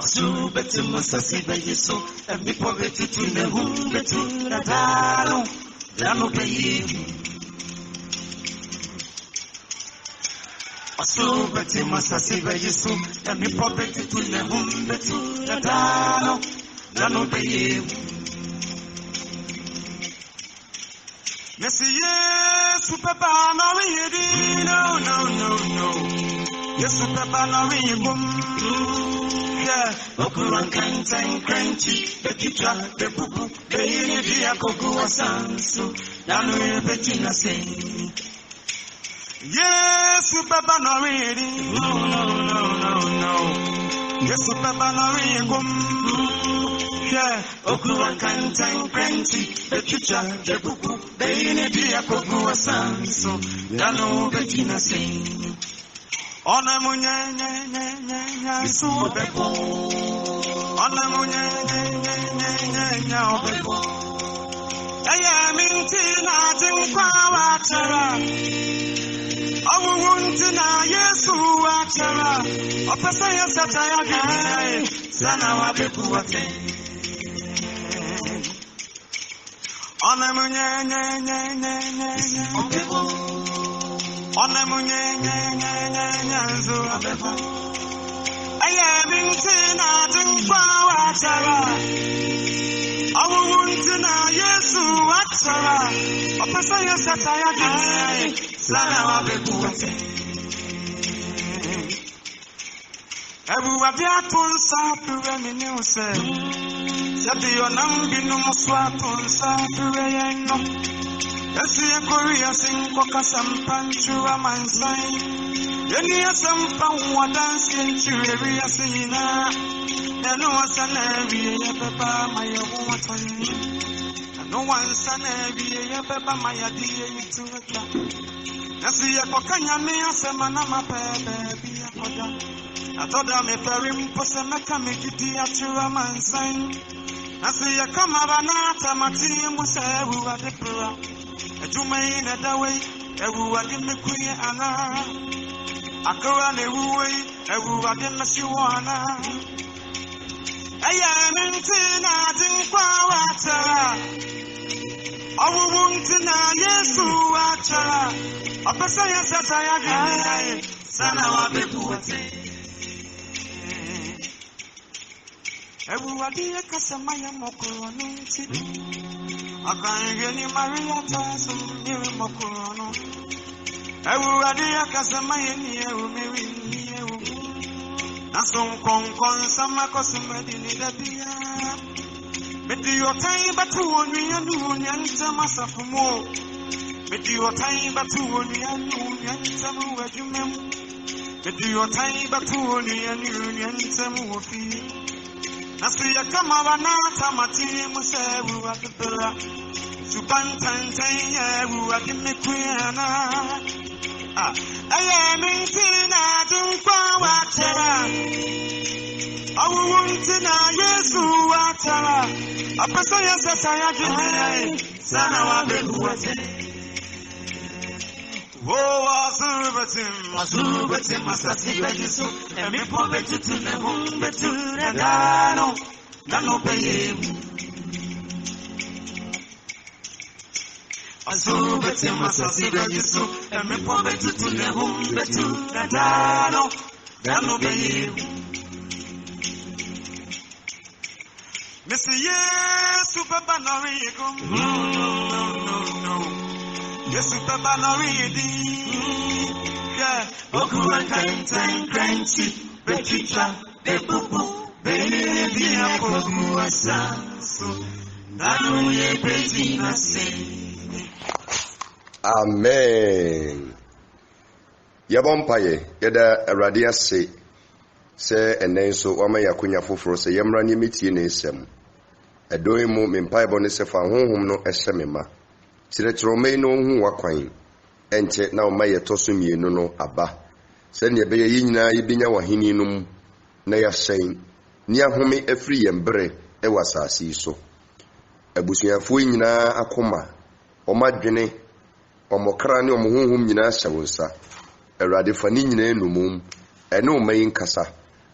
So better must I see by you so and be poverty to the womb better that I don't pay. So better must I see by you so and be poverty to the womb better that I don't pay. Yes, yes, super no, yes, super no, yeah, Okuran Kantan Crunchy, the teacher, the poo, the India Coco Sanso, Danu Bettina saying, yes, super no, no, yes, super no, yeah, Okuran Kantan Crunchy, the teacher, the poo, the India Coco Sanso, Danu Bettina saying. Ona munya so bebo ona munya bebo aya minti na tinkwa wachara awunti na Yesu wachara opesa yesata ya gani sana wabeku wate ona munya bebo ona munya zo abebo aya binti na tinkwa wachara awunti na Yesu wachara opesa yesata ya gani sana wabeku wate everybody atunsa pure mini use sabi onam binu muswatunsa pure yeno Yesi Korea sing Kokasampanchu Amansai. Yeni Asampa dance into area singina. And no one's an area, Papa, my water. And no one's an area, Papa, my idea to a club. Yesi Kokanya me as a manama baby. I thought I'm a very Posamaka make it dear to Amansai. I see a camarana, my team was who are the pro. You may in that way, everyone in the queen Anna. I go on every way, everyone in the Shiwana. I am in Tina, Tinkwata. I want to know, yes, who are a person that I am. Sana Wabepuate. Everybody, a Casamaya Moko. I can't get any Maria Tyson near Mokorono. Everybody, I can say my near Mary. That's some con some cosmetic in the beer. But your time, but two on me and noon and Tamasa for more. But your time, but two on me and noon and Tamu, what you mean. But your time, but two on me and noon and Tamu. I see a camarana, my team was who at the pillar. Subantan, who are in the queen. I am in Tina, don't go watera. I want to know, yes, who watera. A person, yes, I am. Sana Wabepuate. Oh, Azubatim, Masasi, and me poverty to the home, but to the Dano pay. Azubatim, Masasi, and me poverty to the home, but to the Dano pay. Mr. Yes, Super Banarico. No. Yes, Papa, no reading. Yeah, Okuran Kantan Crunchy, the teacher, the boo, baby, I put you a son. So, now we Bettina say. Amen. Yabompaye, Yada Radia say, and then so Wama Yakunya Fufro say, Yamrani miti in sem. A doing mum in Pibonice for whom no esemema. Tiretrome no hu wakwan enche na o maye toso mienu no aba se ne be ye nyina yibinya wahini num na ya hyɛn ni ahome afiri yembre e wasase so abusuafo nyina akoma omadwene omokra ne omohunhum nyina hyɛ wonsa awurade fa ni nyina enumum ene o mayin kasa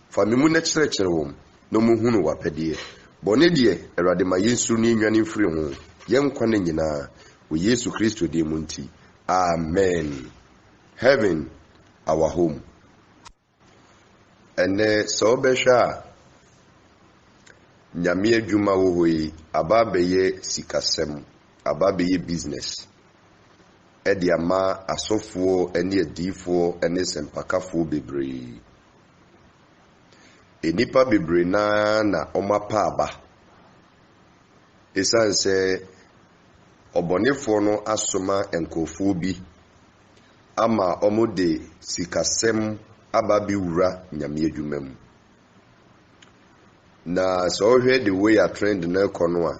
fa memu na kyerɛkyerɛ wom no mu hunu wapɛdeɛ bɔne deɛ Awurade ma yɛnsuru ne nwane mfiri ho yɛnkwa ne nyinaa wɔ Yesu Kristo din mu nti amen. Heaven our home. Ɛnɛ sɛ wobɛhwɛ a nyame adwuma wɔ hɔ yi aba bɛyɛ sikasɛm aba bɛyɛ business ɛde ama asɔfoɔ ɛne adiifoɔ ɛne sɛmpakafoɔ bebree. Enipa bebree na ɔmapa aba ɛsiane sɛ ɔbɔnefoɔ no asoma nkurɔfoɔ bi ama ɔmo de sikasɛm aba bi wura nyame adwuma mu. Na sɛ ɔhwɛ the way a trend na ɛkɔ no a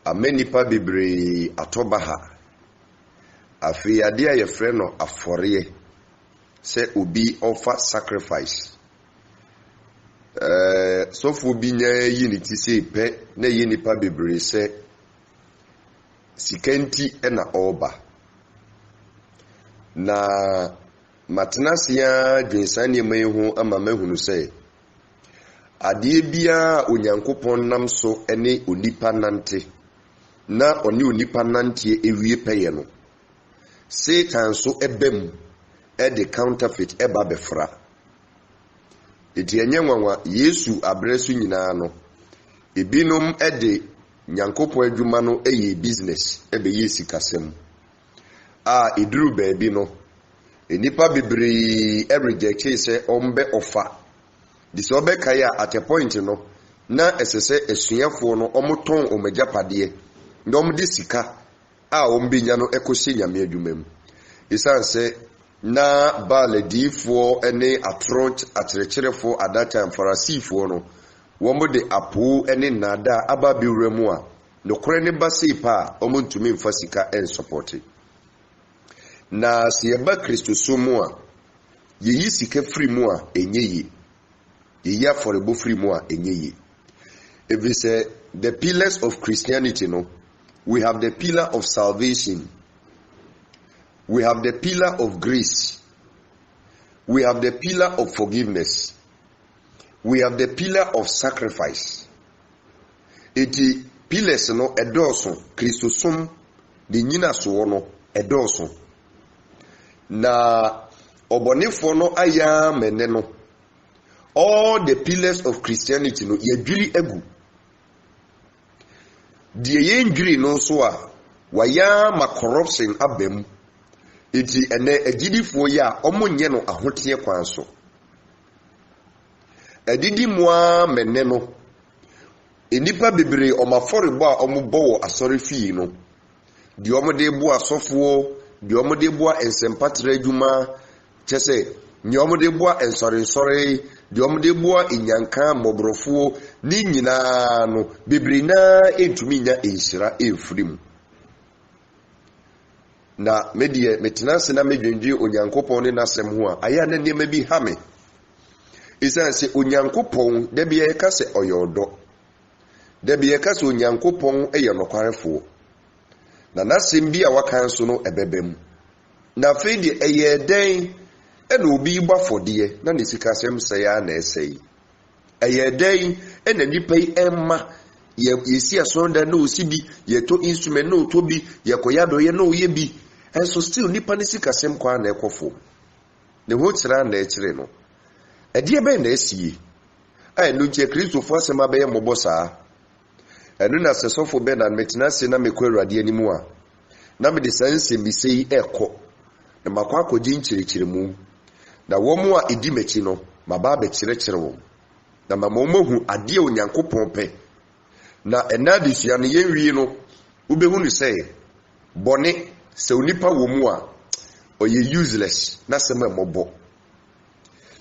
ama nipa bebree atɔba ha. Afei adeɛ a yɛfrɛ no afɔreɛ sɛ obi ɔfa sacrifice. Sɔfoɔ bi nya yi ne ti sɛ pɛ na yi nipa bebree sɛ sika nti ɛna ɔba. Na matena sia dwensa nneɛma yi ho ama mahunu sɛ adeɛ biara Onyankopɔn nam so ɛne onipa nante na ɔne onipa nante ewie pɛyɛ no Satan so ɛbɛm ɛde counterfeit ɛba bɛfra. Eti enye nwanwa Yesu abrɛ so nyinaa no ebinom ɛde Nyankopɔn adwuma no ɛyɛ business ɛbɛyɛ sikasɛm a eduru baabi no enipa bebree reject sɛ ɔmbɛ ɔfa de sɛ ɔbɛkae a at a point no na ɛsɛ sɛ asuafoɔ no ɔmotɔn ɔmagyapadeɛ na ɔmde sika a ɔmbɛnya no ɛkɔhyɛ nyame adwuma mu ɛsiane sɛ na baladiifoɔ ne akyerɛkyerɛfoɔ at that time farisifoɔ no wɔmde apoo ne nnaadaa aba bɛwura mu a nokorɛ ne ba sei pa a ɔmontumi mfa sika ɛnsɔpɔte. Na sɛ yɛba Kristo so mu a yɛyi sika firi mu a ɛnyɛ yie yɛyi afɔrebɔ firi mu a ɛnyɛ yie. Ɛfiri sɛ the pillars of Christianity no we have the pillar of salvation, we have the pillar of grace, we have the pillar of forgiveness, we have the pillar of sacrifice. Eti pillars no ɛdɔɔso Kristo som de nyina soɔ no ɛdɔɔso. Na ɔbɔnefoɔ no ayɛ mene no all the pillars of Christianity no yɛdwiri agu. Deɛ yɛndwiri no nso a wayɛ ma corruption aba mu. Eti ɛnɛ agyidifoɔ yi a ɔmo nyɛ no ahoteɛ kwan so. Adidi mua mene no enipa bebree ɔmafɔrebɔ a ɔmo bɔ wɔ asɔre fie no deɛ ɔmo de bo asɔfoɔ deɛ ɔmo de bo nsɛmpatra adwuma kyɛ sɛ deɛ ɔmo de bo nsɔrensɔre deɛ ɔmo de bo enyanka mmɔborɔfoɔ ne nyinaa no bebree na entumi nya enhyira efiri mu. Na medeɛ metena se na medwendwe Onyankopɔn ne n'asɛm ho a ayɛ na nneɛma bi ha me. Ɛsiane sɛ Onyankopɔn da bi yɛka sɛ ɔyɛ ɔdɔ, da bi yɛka sɛ Onyankopɔn ɛyɛ nokwarefoɔ, na n'asɛm bi a waka nso no ɛbɛbɛ mu. Na afei deɛ ɛyɛ dɛn ɛna obi bɔ afɔdeɛ na ne sikasɛm sɛe a na ɛsɛe. Ɛyɛ dɛn ɛna nipa yi ɛmma yɛsi asɔnda na osi bi yɛtɔ instrument na ɔtɔ bi yɛkɔyɛ adɔyɛ na ɔyɛ bi ɛnso still nipa ne sikasɛm kwa na ɛkɔfo ne ho kyerɛ na ɛkyerɛ no ɛdeɛ bɛn na ɛsie a ɛno nkyɛ Kristofoɔ asɛm abɛyɛ mmɔbɔ saa. Ɛno na sɛ sɔfo bɛ na metena se na mekɔ Awurade anim a na mede saa nsɛm bi sɛ yi ɛkɔ na makɔ akɔgye nkyerɛkyerɛ mu na wɔn a ɛdi m'akyi no maba abɛkyerɛkyerɛ wɔn na mama wɔn ahu adeɛ Onyankopɔn pɛ. Na ɛna adesua no yɛnwie no wobɛhu no sɛ bɔne sɛ onipa wɔ mu a ɔyɛ useless na sɛm a mmɔbɔ.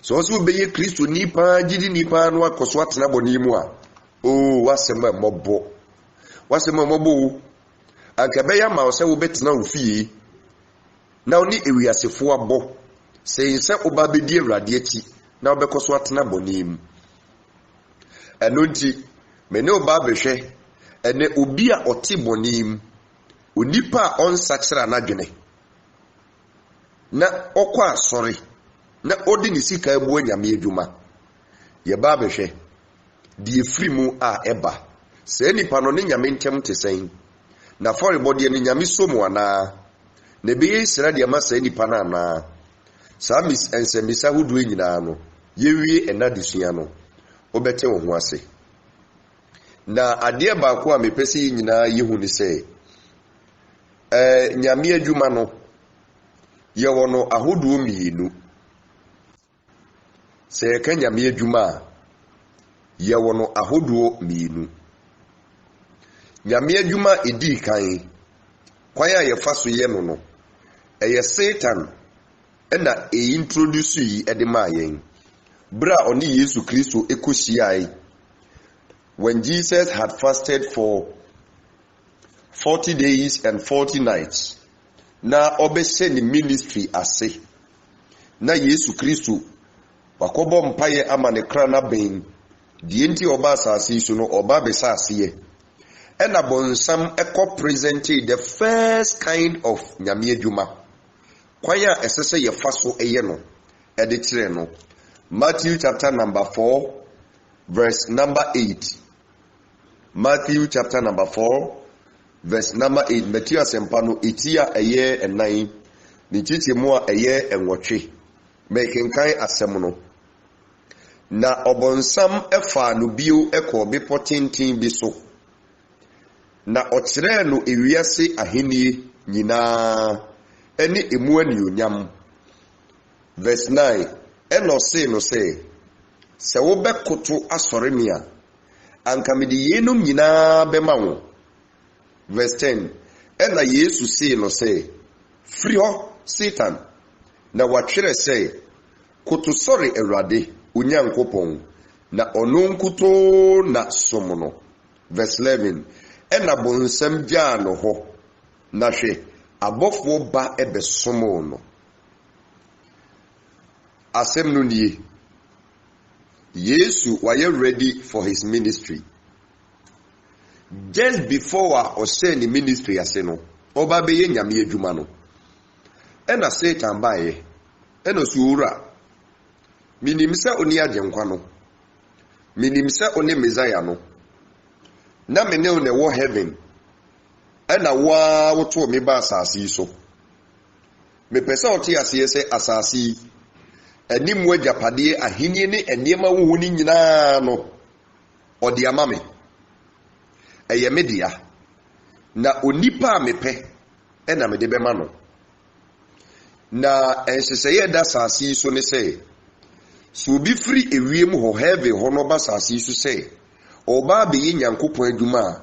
So ɔsɛ wobɛyɛ Kristo nipa gyidi nipa no akɔ so atena bɔne mu a wasɛm a mmɔbɔ wasɛm a mmɔbɔ wo anka bɛyɛ ama wo sɛ wobɛtena wo fie na wo ne ewiasefoɔ abɔ sɛ sɛ woba bɛdi Awurade akyi na wobɛkɔ so atena bɔne mu. Ɛno nti mene oba behwɛ ene obi a ɔte bɔnem onipa a ɔnsakyera n'adwene na ɔkɔ asɔre na ɔde ne sika abu anyame adwuma yɛba behwɛ die free mu a eba se nipa no ne nyame ntem te sen na afɔrebɔdeɛ ne nyame somu ana na be sira de ma se nipa na ana saa ensemisa hudu nyinaa no yewie enadesua no obete wo ho ase na adeɛ baako a mepɛsɛ nyinaa yehu ne sɛ nyame adwuma no yɛwɔ no ahodoɔ mmienu sɛ yɛka nyame adwuma a yɛwɔ no ahodoɔ mmienu nyame adwuma edi kan kwan a yɛfa so yɛ no no ɛyɛ Satan ɛna introduce yi ɛde maa yɛn bra ɔne Yesu Kristo ekɔhyiae when Jesus had fasted for 40 days and 40 nights na ɔbɛhyɛ ne ministry ase na Yesu Kristo wakɔbɔ mpaeɛ ama ne kra na bɛn die nti ɔba asase so no ɔba bɛsa aseɛ ɛna bɔnsam ɛkɔ presented the first kind of nyame adwuma kwan a ɛsɛ sɛ yɛfa so ɛyɛ no ɛde kyerɛ no Matthew chapter number 4 verse number 8 Matthew chapter number 4 verse number 8 Matthew asempa no etia ɛyɛ ɛnan ne titi mu a ɛyɛ ɛnwɔtwe mekenkan asɛm no na ɔbɔnsam ɛfa no bio ɛkɔ bepɔ tenten bi so na ɔkyerɛ no ewiase ahennie nyinaa ɛne emu anionyam verse 9 ɛna ɔse no sɛ wobɛkoto asɔre me a anka mede yenom nyinaa bɛma wo verse 10 ɛna Yesu see no sɛ firi hɔ Satan na watwerɛ sɛ koto sɔre Awurade Onyankopɔn na ɔno nkuto na som no verse 11 ɛna bonsam gyaa no hɔ na hwɛ abɔfoɔ ba ɛbɛsomo no asɛm no nie Yesu wayɛ ready for his ministry just before a ɔhyɛ ne ministry ase no ɔba bɛyɛ nyame adwuma no ɛna Satan baeɛ ɛna suwura minim sɛ oni agyenkwa no minim sɛ oni Messiah no na me ne wo na wɔ heaven ɛna waa woto me ba asase so mepɛ sɛ ɔte aseɛ sɛ asase anim wagyapadeɛ ahenni ne nneɛma wohu ne nyinaa no ɔde ama me ɛyɛ me dea na onipa a mepɛ ɛna mede bɛma no na ɛhyehyɛeɛ da asase so ne sɛ so obi firi ewiem hɔ heaven hɔ no ba asase so sɛ ɔba bɛyɛ Nyankopɔn adwuma a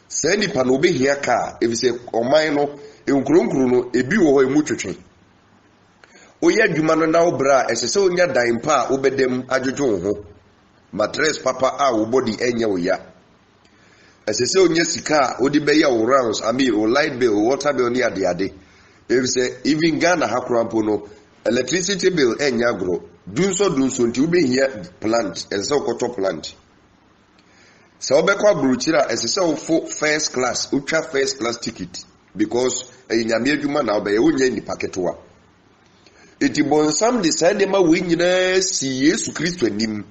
saa nipa no obɛhia ka efisɛ ɔman no nkronkro no ebi wɔ hɔ emu twetwe oyɛ adwuma no na obra ɛsɛ sɛ onya dan pa a obɛdam adwodwo wo ho mattress papa a wo body ɛnyɛ wo ya ɛsɛ sɛ onya sika a odi bɛyɛ wo rounds o light bill water bill ne ade efisɛ even Ghana ha korampo no electricity bill ɛnyɛ agro dunso nti wobɛhia plant ɛsɛ sɛ wokɔtɔ plant sɛ wobɛkɔ aburukyire a ɛsɛ sɛ wofo first class wotwa first class ticket because ɛyɛ nyame adwuma na wobɛyɛ wonya nipa ketewa eti bonsam de saa nneɛma wei nyinaa si Yesu Kristo anim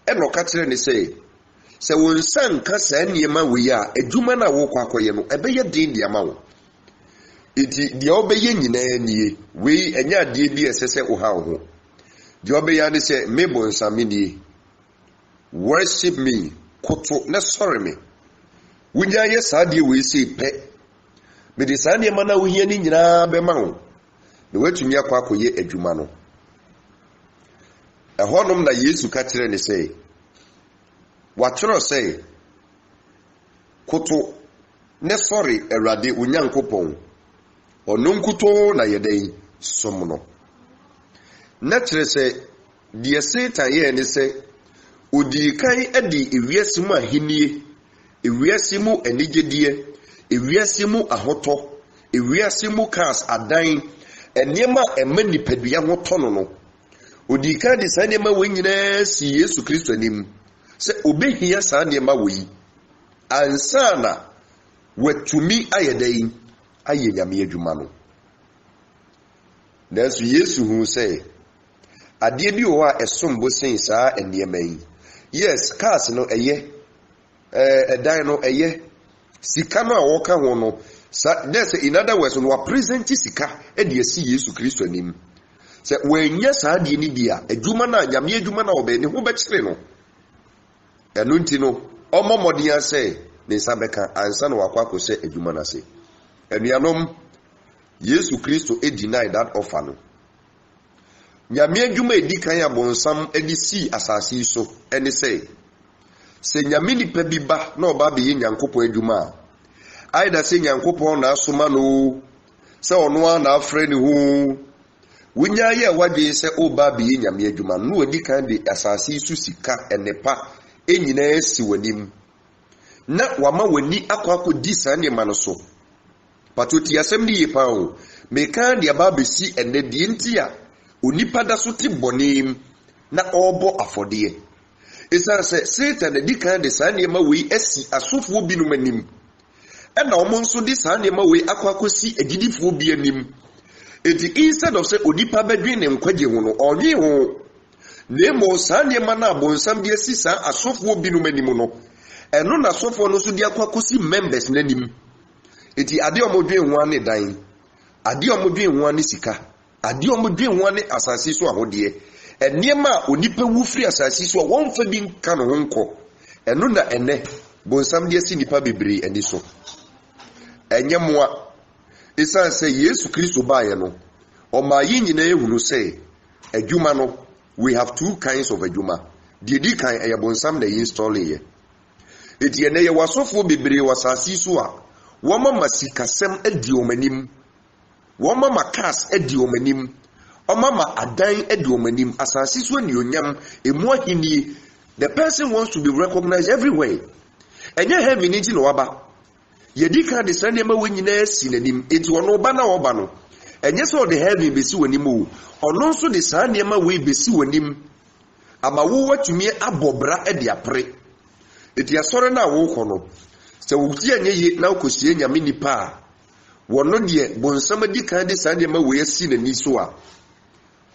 ɛna ɔka kyerɛ ne sɛ wo nsa nka saa nneɛma wei a adwuma no a wokɔ akɔyɛ no ɛbɛyɛ den de ama wo eti deɛ wobɛyɛ nyinaa nie wei ɛnyɛ adeɛ bi ɛsɛ sɛ woha wo ho deɛ wobɛyɛ ne sɛ me bonsam nie worship me koto ne sɔre me wonya yɛ saa deɛ wei sei pɛ mede saa nneɛma no a wohia ne nyinaa bɛma wo na watumi akɔyɛ adwuma no ɛhɔnom na Yesu ka kyerɛ ne sɛ watwerɛ sɛ koto ne sɔre Awurade Onyankopɔn ɔno nkuto na yɛdɛn som no na kyerɛ sɛ deɛ Satan yɛ ne sɛ odi kan adi ewiase mu ahennie ewiase mu anigyedeɛ ewiase mu ahotɔ ewiase mu cars adan nneɛma ɛma nipadua ho tɔ no odi kan de saa nneɛma wɔ nyinaa si Yesu Kristo anim sɛ obehia saa nneɛma wɔ yi ansa na watumi ayɛ dɛn ayɛ nyame adwuma no nanso Yesu hu sɛ adeɛ bi wɔ a ɛsom bo sen saa nneɛma yi yes cars no eye dan no eye sika no a woka ho no that's in other words no wa present sika e de asi Yesu Kristo anim se wanya saa de ni dia adwuma na nyame adwuma na obeni ho be kire no eno nti no omomodi ase ne sabeka ansa no wakwa ko se adwuma na se enuanom Yesu Kristo deny that offer no nyame adwuma edi kan abonsam edi si asase so ene se nyame nipa bi ba na oba be nyankopon adwuma aida se nyankopon na asoma no se ono na afre ne hu wunya ye wadwe se oba be nyame adwuma no edi kan de asase so sika enepa enyina esi wanim na wama wani akwa di sane ma no so patoti asem ni yepa o me kan de aba be si ene de ntia onipa da so ti bonim na obo afode isa se Satan di kan de sane ma we esi asofo bi no manim ena omo nso di sane ma we akwakosi agidifo bi anim eti instead of say onipa badwe ne nkwaje ho no onwe ho nemo sane ma na abonsam bi esi sa asofo bi no manim no eno na asofo no so di akwakosi members nanim eti ade omodwe ho ane dan ade omodwe ho ane sika ade omodwe ho ane asase so ahode eniema onipa wufri asase so won fa bi nka no honko eno na ene bonsam de si nipa bebre eni so enyemoa isa se Yesu Kristo baaye no o ma yi nyina ehunu se adwuma no we have two kinds of adwuma di kan e bonsam na install ye eti ene ye wasofo bebre wasase so a woma masikasem adi omanim woma makas adi omanim omama adan edi omanim asase so ni onyam emu ahini the person wants to be recognized everywhere enye heaven nti no waba yedi ka de sane ma wanyina si nanim enti ono ba na oba no enye so de heaven besi wanim o ono nso de sane ma we besi wanim ama wo watumi abobra edi apre enti asore na wo kɔ no se wo ti enye ye na okosie nyame nipa wono de bonsam di kan de sane ma we asi nani so a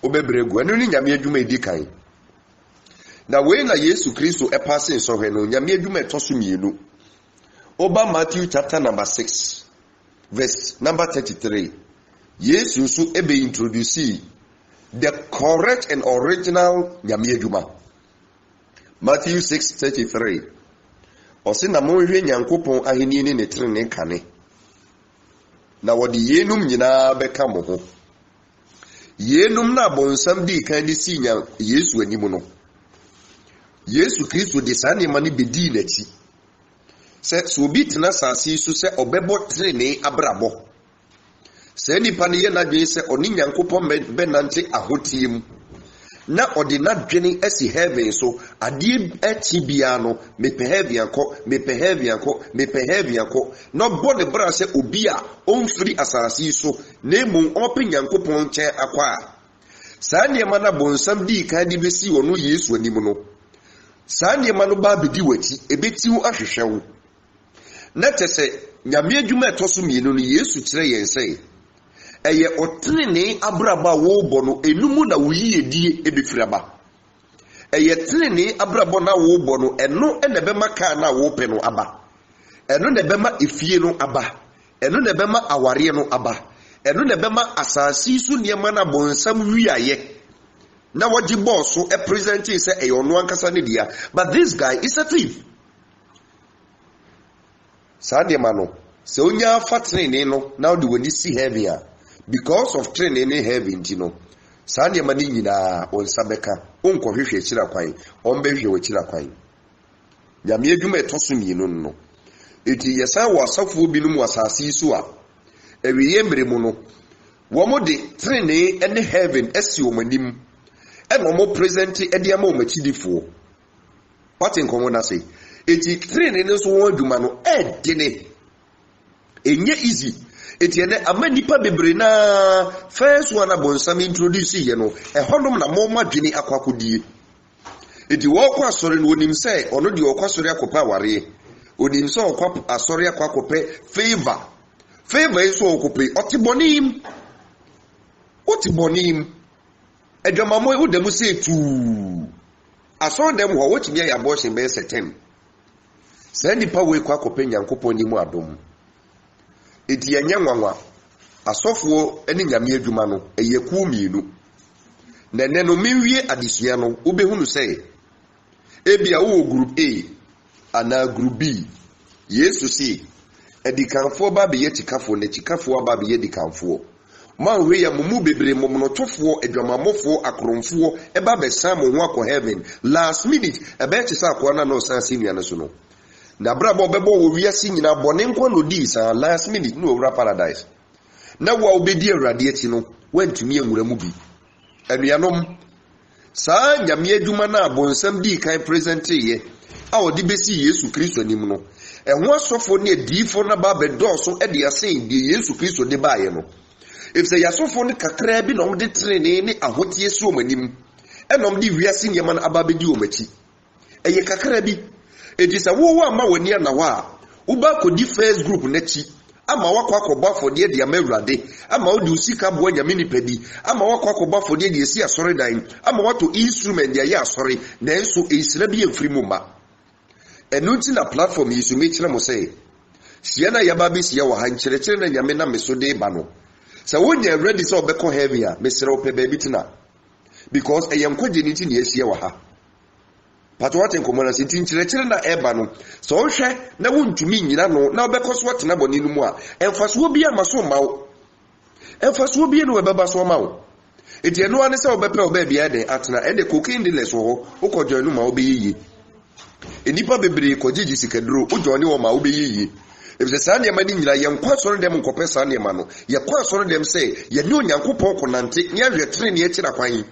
obebregu enu ni nyame adwuma edi kan na we na Yesu Kristo e passe so hwe no nyame adwuma etoso mienu oba Matthew chapter number 6 verse number 33 Yesu so ebe introduce the correct and original nyame adwuma Matthew 6:33 osi na mo hwe nyankopon aheni ni ne trene kane na wodi yenum nyina beka mo ho yenum na bonsam di kan di sinya Yesu anim no Yesu Kristo de sane mani bedi nachi se so bi tena sase so se obebo trene abrabo se nipa ne ye na dwen se oni nyankopon benante ahotiem na odina dwene asi heaven so ade ati bia no mepe heaven ko no bode bra se obi a onfiri asase so na emu open nyankopon nche akwa saa ne ma na bonsam di kan di besi wono Yesu anim no saa ne ma no ba bedi wati ebetiw ahwehwewo na tese nyame adwuma etoso mienu no Yesu kire yen sei eye otrene abraba wo bo no enumu na wuyi edie ebefiraba eye trene abraba na wo bo no eno ene be maka na wo pe no aba eno ne be ma efie no aba eno ne be ma aware no aba eno ne be ma asasi su niema na bonsam wiaye na wodi boss so e present say eye ono ankasa ne dia but this guy is a thief sade mano se onya fa trene no na odi woni si heaven ya because of training in heaven you sane ma ni nyina on sabeka onko hwehwe kira kwan on behwe wo kira kwan nyame adwuma etoso mienu no eti yesa wasafo binum wasase so a ewiye mremu no wo mo de training in heaven esi o manim e no mo present e de ama o machidifo patin komo na say eti training no so won adwuma no e de ne enye easy etiene amanipa bebre na first one abonsam introduce ye no ehonum na mo madwene akwakodie eti wo kwa asore no onim se ono de okwa asore akopa ware onim se okwa asore akwakope favor iso okope otibonim edwamamo udemu se tu I saw them who watch me abortion by September. Send the power quacopen Yankopon ni Muadum. It yanyanwa. A software any Yamia Jumano, a Yakumi. Neneno miwie adisiano ubehunu say ebia wo group A ana group B yesu si edikanfo ba be yetikafo na chikafo ba be yedikanfo man we ya mumu bebre momnotofo adwamamofo akromfo eba be sam ho akọ heaven last minute ebe chisa akọ na no san sinua no so no na brabo bebo wo wiase nyina bone nkwa no di san last minute no owura paradise na wo obedi awurade ati no wantumi anwura mu bi anuanom saa nyame adwuma na abonsam di kan present ye a odi besi Yesu Kristo nim no ehwo asofo ne adifo na ba bedoso e de asen die Yesu Kristo de baaye no efse yasofo ne kakra bi no de trene ne ahotie so manim enom di wiase nyema na ababedi omachi eye kakra bi edisa wo ama wani na wa uba kodi first group na chi ama wakọ akọba fọdie de amawurade ama odi usika bo anya minipedi ama wakọ akọba fọdie de esi asọre dan ama wato instrument de ya asọre na enso esira bi emfiri mu ma enu nti na platform yi so mechire mo say sia na yaba bi sia wa ha nkyerɛkyerɛ na nyame na meso de ba no sɛ wonya ready sɛ obɛkɔ heavy a mesere wo pɛ baabi tina because ɛyɛ nkɔgye ni ti na esia wa ha pato waten komona sinti nkyerɛkyerɛ na eba no so wohwɛ na wontumi nyina no na obɛkɔ so atena bɔne no mu a emfaso bi amaso mawo emfaso bi no webɛba so mawo enti eno ane sɛ obɛpɛ obɛbia de atena ende cocaine dealers ho ukɔjoin no ma obɛyiyi enipa bebre kɔgyegye sikaduro ujoin wo ma obɛyiyi ebise saa nneɛma ni nyina yɛnkɔ asɔre dem nkɔpɛ saa nneɛma no yɛkɔ asɔre dem sɛ yɛne onyankopɔn kɔnante ne ahwɛ tere ne akyira kwan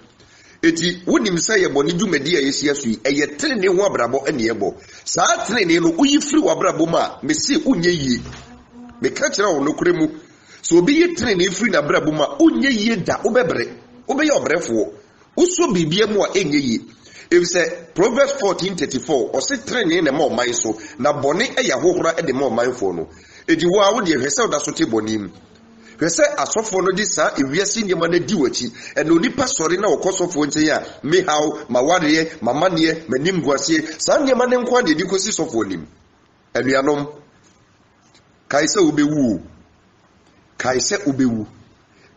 eti wonim sɛ yɛ bɔne dwumadi a yɛsi aso yi ɛyɛ trene ho abrabɔ ɛne ɛbɔ saa trene no woyi firi w'abrabɔ mu a mesi unyɛ yie meka kyerɛ wo nokore mu so obi yɛ trene firi n'abrabɔ mu a unyɛ yie da wobɛbrɛ wobɛyɛ ɔbrɛfoɔ woso biribia mu a ɛnyɛ yie efisɛ Proverbs 14:34 ɔse trene na ma ɔman so na bɔne ɛyɛ ahohora ɛde ma ɔmanfoɔ no eti wo a wode hwɛ sɛ woda so te bɔne mu hwese asofo no di saa ewiase nyema na di wachi eno nipa sori na okosofo nche ya mehaw mawareye mamane manim guasie saa nyema ne nkwa de di kosi sofo nim anuanom kaise obewu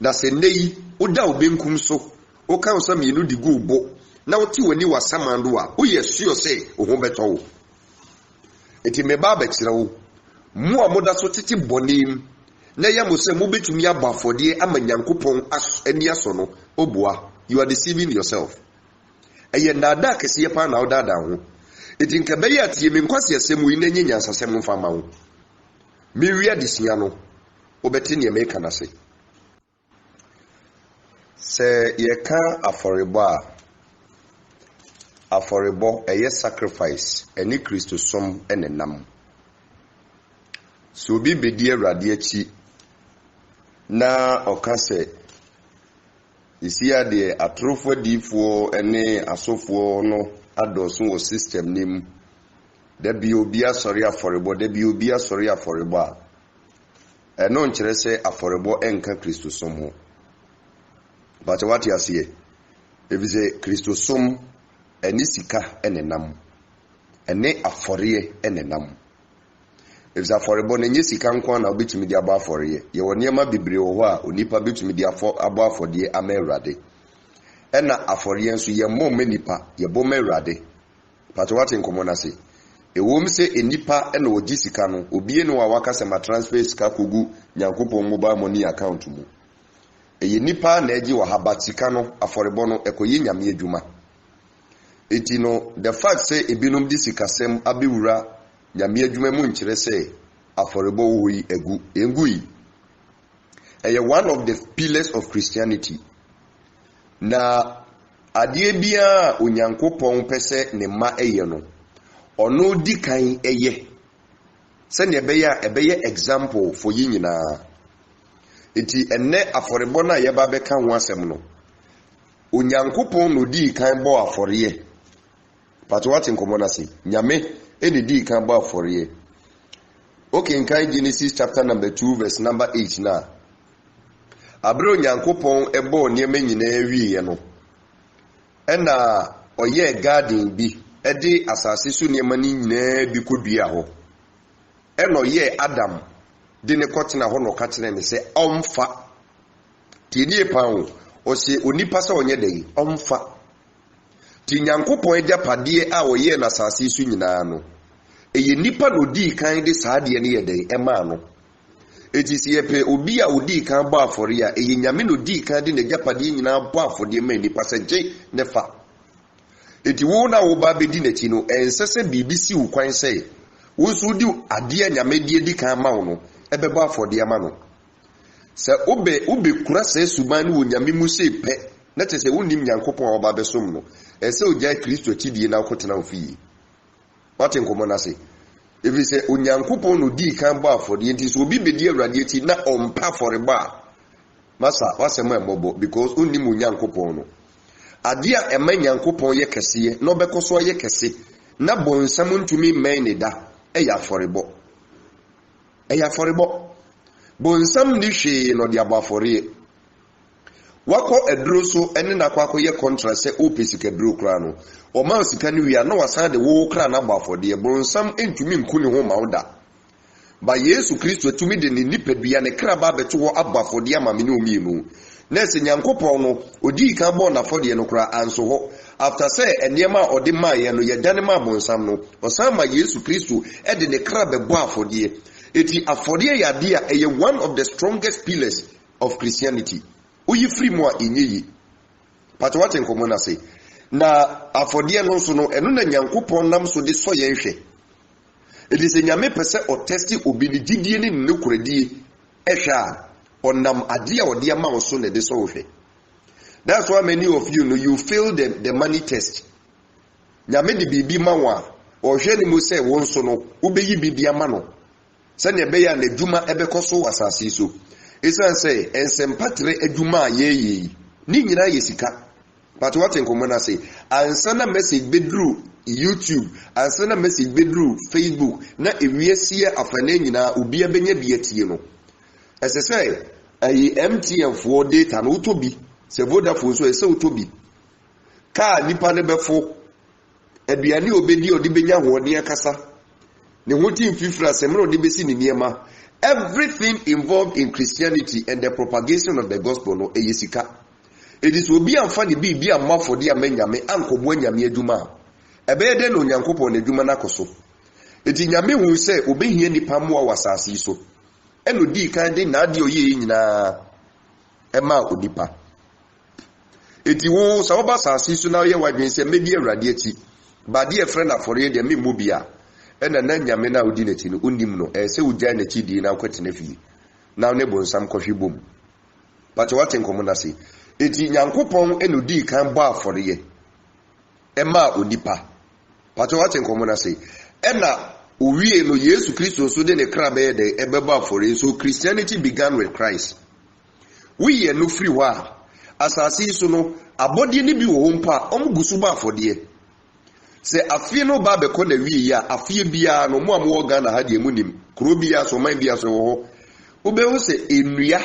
na se nei oda obenkum so o kan so mienu di gu bo na oti wani wasamando a o ye sure se o ho beto wo eti me ba ba kire wo mu amoda so tete bonim na ya mo se mo betumi abafodie amanyankopon ani aso no obua you are deceiving yourself eye ndada kese pa na odada ho eti nka be ya tie me nkwase asemu yi na nyenya nsasem mfa ma ho me wi adesia no obeti ne me kana se ye ka aforebo eye sacrifice eni Kristo som enenam so bi bedi awurade achi na okase isia de atrofo difo ene asofo no adoso wo system nim da bi obi asori aforebo a eno nkyere se aforebo enka Kristo som ho but what you see ebize Kristo som eni sika enenam ene aforiye enenam ebize aforebo ne nye sika nkwa na obetumi di aba aforiye ye woniema bibre wo ho a onipa betumi di aba afodie ama Awurade ena aforiye nso ye mo menipa ye bo ma Awurade but what in common ase ewom se enipa ena ogi sika no obie no wa wakase ma transfer sika kogu Nyankopon mobile money account mu eye nipa na eji wa habatika no aforebo no ekoyi nyame adwuma eti no the fact say ebinom di sikasem abewura nyame adwuma mu nkyere se aforebo wo yi engui eye one of the pillars of Christianity na adie bia onyankopon pese ne ma eye no ono di kan eye se ne ebeye example for yi nyina eti enne aforebo na yeba beka ho asem no onyankopon no di kan bo aforiye pato watin komona si nyame eni di kan bo aforiye okay in Genesis chapter number 2 verse number 8 na abro onyankopon ebo niema nyina wiye no ena oye garden bi ede asase so ne mani nyina bi kodua ho eno ye Adam de ne kotena ho no katene ne se omfa tinie pawo o se onipa se onye dei omfa ti Nyankopon ejapade a oye na asase so nyina no eye nipa no di kan de saade ne ye dei ema no eti si epe obi a odi kan ba afori a eye nyame no di kan de ne japade nyina ba afori ma nipa se je ne fa eti wo na wo ba be di na chi no ensese bibisi wo kwan se wo so di ade nyame di kan ma wo no ebe ba afori ama no se obe kura se suban ni wo nyame mu se pe na te se wonim Nyankopon a oba be som no ese ogya Kristo chidie na akotena ofi watin komo na se ebi se Onyankopon no di kan ba afori nti so obi be di Awurade ti na ompa afori ba masa wasema embobo because onim Onyankopon no ade a ema Nyankopon ye kese no bekoso ye kese na bonsam ntumi men ne da eya aforibo bonsam ni hwe no de abafori wako eduro so ene na kwako ye contract se opesika duro kra no o ma sika ni wia na wasan de wo kra na abafori bonsam entumi nkuni ho mawda ba Yesu Kristo tumi de ni nipadua ne kra ba beto wo abafori ama me ne omienu na se Nyankopon no odi ka bo na fodi no kra anso ho after say enema odi ma ye no ye dane ma bonsam no osan ma Yesu Kristo e de ne kra be bo afodi eti afodi ya dia eye one of the strongest pillars of Christianity uyi free mo enyeyi but what in common say na afodi no so no eno na Nyankopon nam so de so ye hwe edi se nyame pese o testi obi ni gidie ni nnokuradie ehwa onam ade a ode ma wo so na de so hwe. That's why many of you know you fail the money test. Nyame de bibi ma wa o hwe ni mo se won so no ubeyi bibi ama no se ne be ya na dwuma ebekoso asase so esan say ensempatre adwuma yeyi ni nyina yesika but what in common say ansana message bedru YouTube ansana message bedru Facebook na ewiase afane nyina obi abenya bietie no ese say ayi MTN for data no utobi se Vodafone so ese utobi ka nipa ne befo aduane obedi odi benya hoɔden akasa ne hotin fifra semro odi besi ne niema everything involved in Christianity and the propagation of the gospel no eyesika it is obi amfa ne bi amafode amanyame ankobo anyame adwuma ebe de no Nyankopɔn adwuma na koso eti nyame hu se obehia nipa mo awasase so eno di kan de na ade oye nyina ema odipa eti wo sawoba sase so na ye wadwen se medi Awurade ati ba de friend afore de memmo bia ena na nyame na odi na ti no onim no se ugya na ti di na kwetena fi na ne bonsam kohwe bom but what in common say eti Nyankopɔn eno di kan ba afore ye ema odipa but what in common say ena owie no Yesu Kristo so de ne kra be de ebeba afore so Christianity began with Christ we ye no free wa asase so no abode ni bi wo mpa omgusu ba afode se afie no ba be ko na wie ya afie bia no mo amwo Ghana ha de munim kro bia so man bia so ho ube wo se enua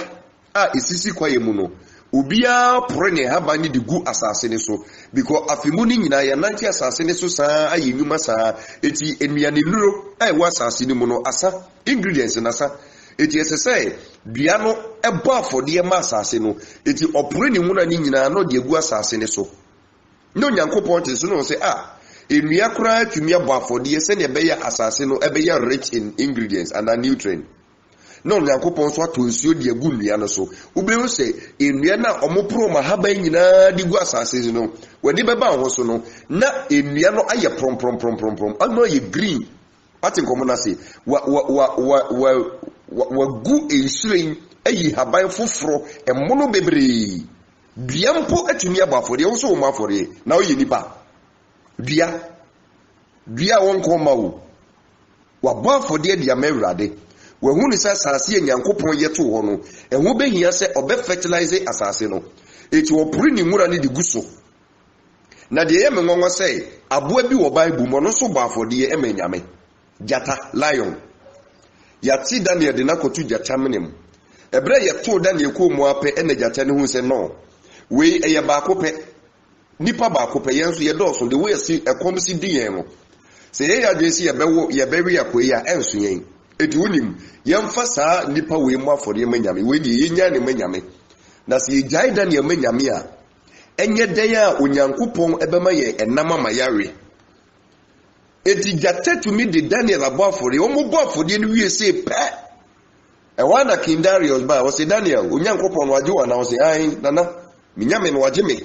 a esisi kwaye mu no obia prone haba ni de gu asase ne so because afimu ni nyina ya nanti asase ne so saa ayenyuma saa eti enua ne nuro ai wa asase ni mu no asa ingredients na sa eti esese bia no ebo afode ma asase no eti opre ni huna ni nyina no de gu asase ne so no Nyankopɔn te so no se enua kura tumi abo afode se ne be ya asase no ebe ya rich in ingredients and nutrients no Nyankopɔn so atonsuo de agu nnua no so ubehu se ennua na omopro ma haba nyina de gu asase no wadi beba ho so no na ennua no aye prom ano ye green ati nkomo na se wa gu ensuren ayi haban foforo emono bebre biampo atumi abafore wo so wo mafore na oye nipa dua won koma wo wa bafode de amawurade wehun ni sasase Nyankopɔn yeto ho no ehu behia se obe fertilize asase no eti opuri ni nwura ni de guso na de ye mengongo se aboa bi wo Bible mo no so bafode emanyame jata lion yati Daniel de nakotu jata menem ebre ye to Daniel ko mu ape ene jata ne hu se no we eye ba ko pe nipa baako pɛ yɛn so yɛ dɔɔso de wo si ɛkɔm si di yɛn no sɛ yɛ adwene si yɛbɛwo yɛbɛwe akɔyi a ɛnso yɛn eti wonim yɛmfa saa nipa wei mu afɔdeɛ ma nyame wei deɛ yɛnya ne ma nyame na sɛ yɛgyae da ne ma nyame a ɛnyɛ dɛn a onyankopɔn ɛbɛma yɛ ɛnam ama yɛawe eti gyata tumi de Daniel abɔ afɔdeɛ wɔn bɔ afɔdeɛ no wie se pɛ ɛwɔ na King Darius ba wɔsɛ Daniel onyankopɔn wagye wɔn na wɔsɛ ayi nana menyame no wagye me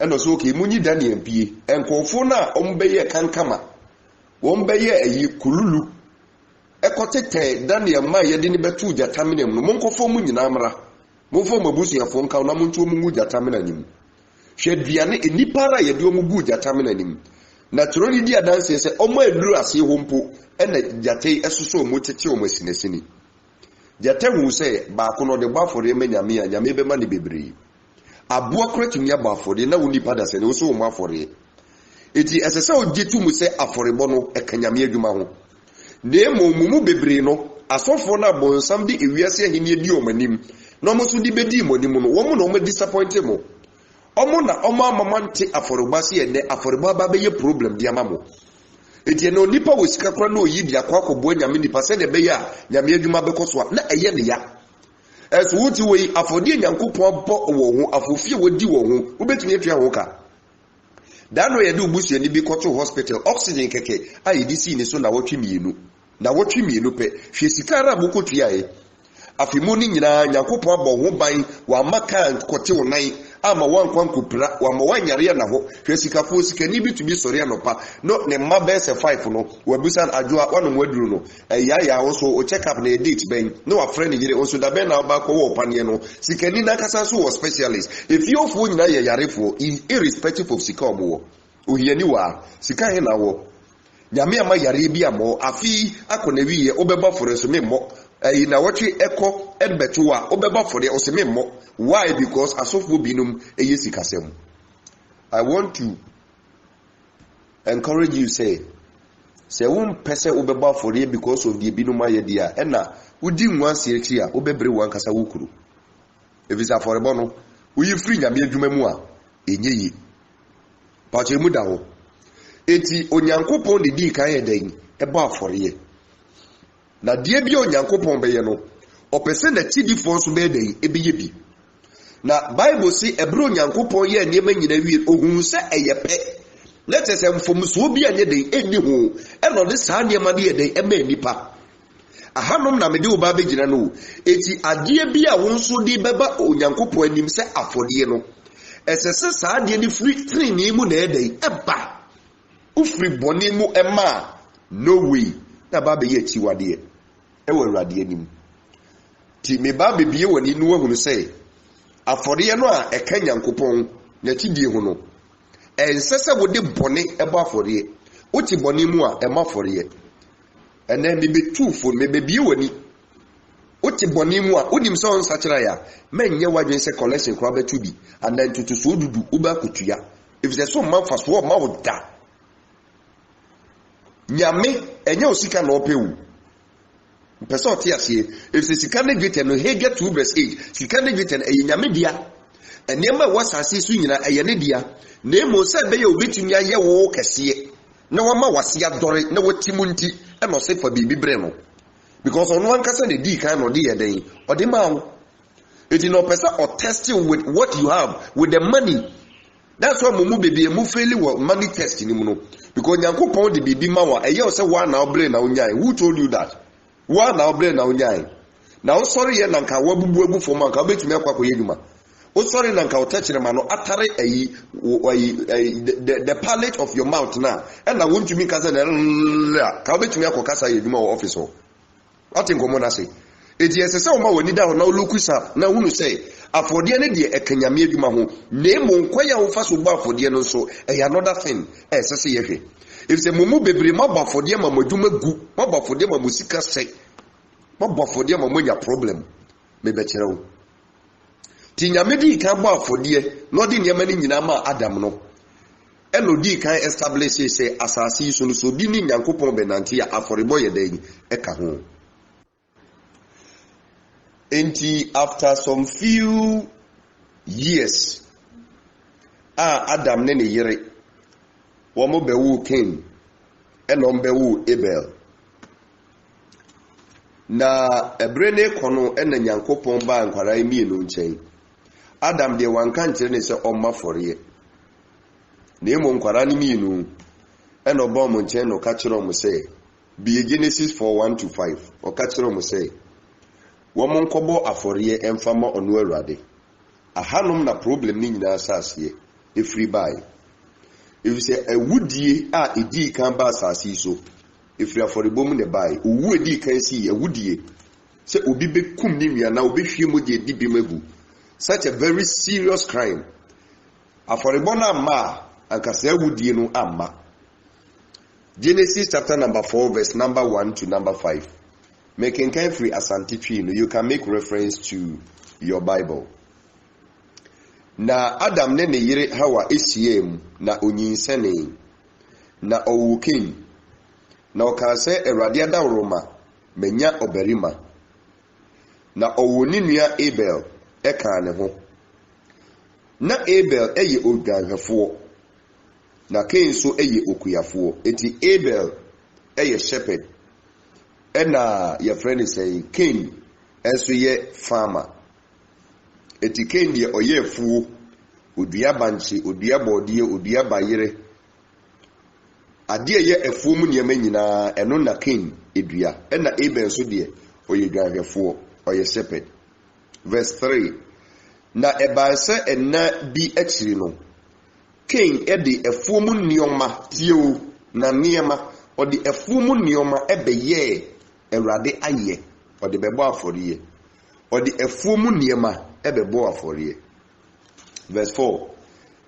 ɛno so okay munyi Daniel pie nkɔfo na ɔmbɛyɛ kankama wɔmbɛyɛ ayi kululu ɛkɔtetɛ Daniel ma yɛde ne bɛtu gyata menam no monkɔfo mu nyinaa mra momfo mabusuafo nka na monto mu gu gyata menanim hwɛ aduane enipa ra yɛde ɔmu gu gyata menanim na toro ni di adanse sɛ ɔmo aduru ase ho mpo ɛna gyata ɛsoso ɔmo tete ɔmo asinesini gyata hu sɛ baako no de bafore ma nyame a nyame bɛma ne bebree aboa kratumi abafore na woni pada sɛ ne wo so ɔmo afore eti ɛsɛ sɛ ogye tu mu sɛ aforebɔ no ɛka nyame adwuma ho na mu bebree no asɔfo na bonsam de ewiase ahini edi ɔmo anim na ɔmo so de bedi ɔmo anim no wɔn na ɔmo disappoint mo ɔmo na ɔmo amamante aforebɔ se yɛ ne aforebɔ ba bɛyɛ problem di ama mo eti na onipa wɔ sika kora na oyi di akɔ nyame nipa sɛ de bɛyɛ a nyame adwuma bɛkɔ so a na ɛyɛ ne ya ɛso wuti wɔ yi afɔdeɛ nyankopɔn bɔ wɔ ho afofie wɔdi wɔ ho wobɛtumi atua ho ka dano yɛde ubusua ni bi kɔto hospital oxygen kɛkɛ a yɛde si ne so na wɔtwe mienu pɛ hwɛ sika ra bɔkɔtua ɛ afimu ni nyinaa nyankopɔn abɔ ho ban wa maka kɔte wo nan ama wankwan kopra wa ma wanyare na ho hwɛ sikafo sikani bi tumi sɔre anopa no ne mma bɛsɛ 5 no wabusan adwoa wanom waduru no ɛyaya wo so o check up na date bɛn no wa friend yire o so da bɛn na ba kɔ wɔ paneɛ no sikani na kasa so wɔ specialist if you fo nyina yɛ yarefo irrespective of sika omo ohiani wa sika he na wo nyame ama yare bi amɔ afi akɔ na wi yɛ obɛba fore so me mmɔ na wɔtwe ɛkɔ ɛbɛto a obɛba fore o se me mmɔ. Why? Because asofo binum eyesi kasem. I want to encourage you say one person obeba for you because of the binum ayedia ena udi nwan sireki a obebre wan kasa wukuru. If it's for ebono uyi free nyame adwuma mu a enye yi. Pa che mu da ho. Eti onyankopon de di kan ye den eba for ye. Na die bi onyankopon be ye no opese na tidifo so be den ebiye bi. Na Bible say ebro nyankopon ye niema nyina wie ohun se eyepe let us mfomso bi anye den eni ho eno ne saa niema de ye den ema nipa ahanom na mede oba begina no eti ade bi a won so de beba onyankopon anim se afode no esese saa de ni free training mu na eden eba ufri boni mu ema no way na ba be ye chiwade e wo awurade anim ti me ba be bie wani no ahunu se afɔdeɛ no a ɛka nyankopɔn na tidie ho no ɛnsɛ sɛ wode bɔne ɛbɔ afɔdeɛ wote bɔne mu a ɛma afɔdeɛ ɛnɛ mebetu fo mebebie w'ani wote bɔne mu a wonim sɛ ɔnsakyerɛ ya mɛnyɛ w'adwene sɛ collection koraa bɛto bi anaa ntotosoɔ dudu wobɛakotua ɛfisɛ so mma mfa soɔ ma wo da nyame ɛnyɛ wo sika na ɔpɛ wo person tia sie if the sikane greater no he get 2:8 sikane greater e nyame dia enema wasase su nyina eye ne dia na emo se be ye obetumi aye wo kese na wama wase adore na watimu nti e no se fa bibi bre no because ono ankasa na di kan no de ye den ode ma wo it no person or testing with what you have with the money. That's why mumu baby mu fail wo money test ni mu no because nyankopon de bibi ma wa eye o se wa na obre na unyai. Who told you that? Wa na obre na unyai. Na o sorry ye na nka wabubu agu fo ma nka betumi akwa yeduma. O sorry na nka o techire ma no atare ayi the palate of your mouth na and na wontumi kasa na ka betumi akwa kasa yeduma wo office ho. What in common say? It is a sound when you down now look up now who say afɔdeɛ ne deɛ ɛkanyame adwuma ho na emu nkwaya wo fa so ba afɔdeɛ no so another thing ɛsɛ sɛ yɛhwɛ if sɛ mumu bebre ma ba afɔdeɛ ma madwuma gu ma ba afɔdeɛ ma musika sɛ ma ba afɔdeɛ ma monya problem me bɛkyerɛ wo ti nyame di kan ba afɔdeɛ na ɔde nneɛma ne nyinaa ma Adam no ɛno di kan establish sɛ asase yi so no so bi ne Nyankopɔn bɛnante a afɔrebɔ yɛ dan ɛka ho. Until after some few years, Adam ne yere wɔn bɛwu Cain ɛna wɔn bɛwu Abel na ɛbrɛ ne kɔ no ɛna Nyankopɔn baa nkwara mmienu nkyɛn. Adam deɛ wanka nkyerɛ ne sɛ ɔmma fɔreɛ na emu nkwara ne mmienu ɛna ɔbɔ wɔn nkyɛn na ɔka kyerɛ wɔn sɛ bie Genesis 4:1-5 ɔka kyerɛ wɔn sɛ wɔn nkɔbɔ afɔreɛ ɛmfa ma ɔno Awurade. Ahanom na problem ne nyinaa asaseɛ efiri bae. Efi sɛ awudie a edi kan ba asase yi so efiri afɔrebom ne bae. Owu edi kan si awudie sɛ obi bekum ne nua na obi hwie mogye di bi magu. Such a very serious crime. Afɔrebɔ na amma ankasa awudie no amma. Genesis chapter number 4 verse number 1-5. Making kind free asante twi no, you can make reference to your Bible. Na Adam ne yere Hawa esiem na onyinsene na owu Cain na ɔka sɛ Awurade adawroma menya obarima na owu ne nua Abel ɛka ne ho. Na Abel ɛyɛ odwanhwɛfoɔ na Cain so ɛyɛ okuyafoɔ. Eti Abel ɛyɛ shepherd ɛna yɛfrɛ ne sɛ Cain ɛnso yɛ farmer. Eti Cain deɛ ɔyɛ afuo, odua bankye, odua bɔɔdeɛ, odua bayere. Adeɛ yɛ afuo mu nneɛma nyinaa ɛno na Cain edua. Ɛna Abel nso deɛ ɔyɛ dwanhwɛfoɔ, ɔyɛ shepherd. Verse 3. Na ɛbaa sɛ ɛna bi akyiri no, Cain ɛde afuo mu nneɛma tieo na nneɛma ɔde afuo mu nneɛma ɛbɛyɛ Awurade ayɛ, ɔde bɛbɔ afɔreɛ. Ɔde afuo mu nneɛma ɛbɛbɔ afɔreɛ. Verse 4.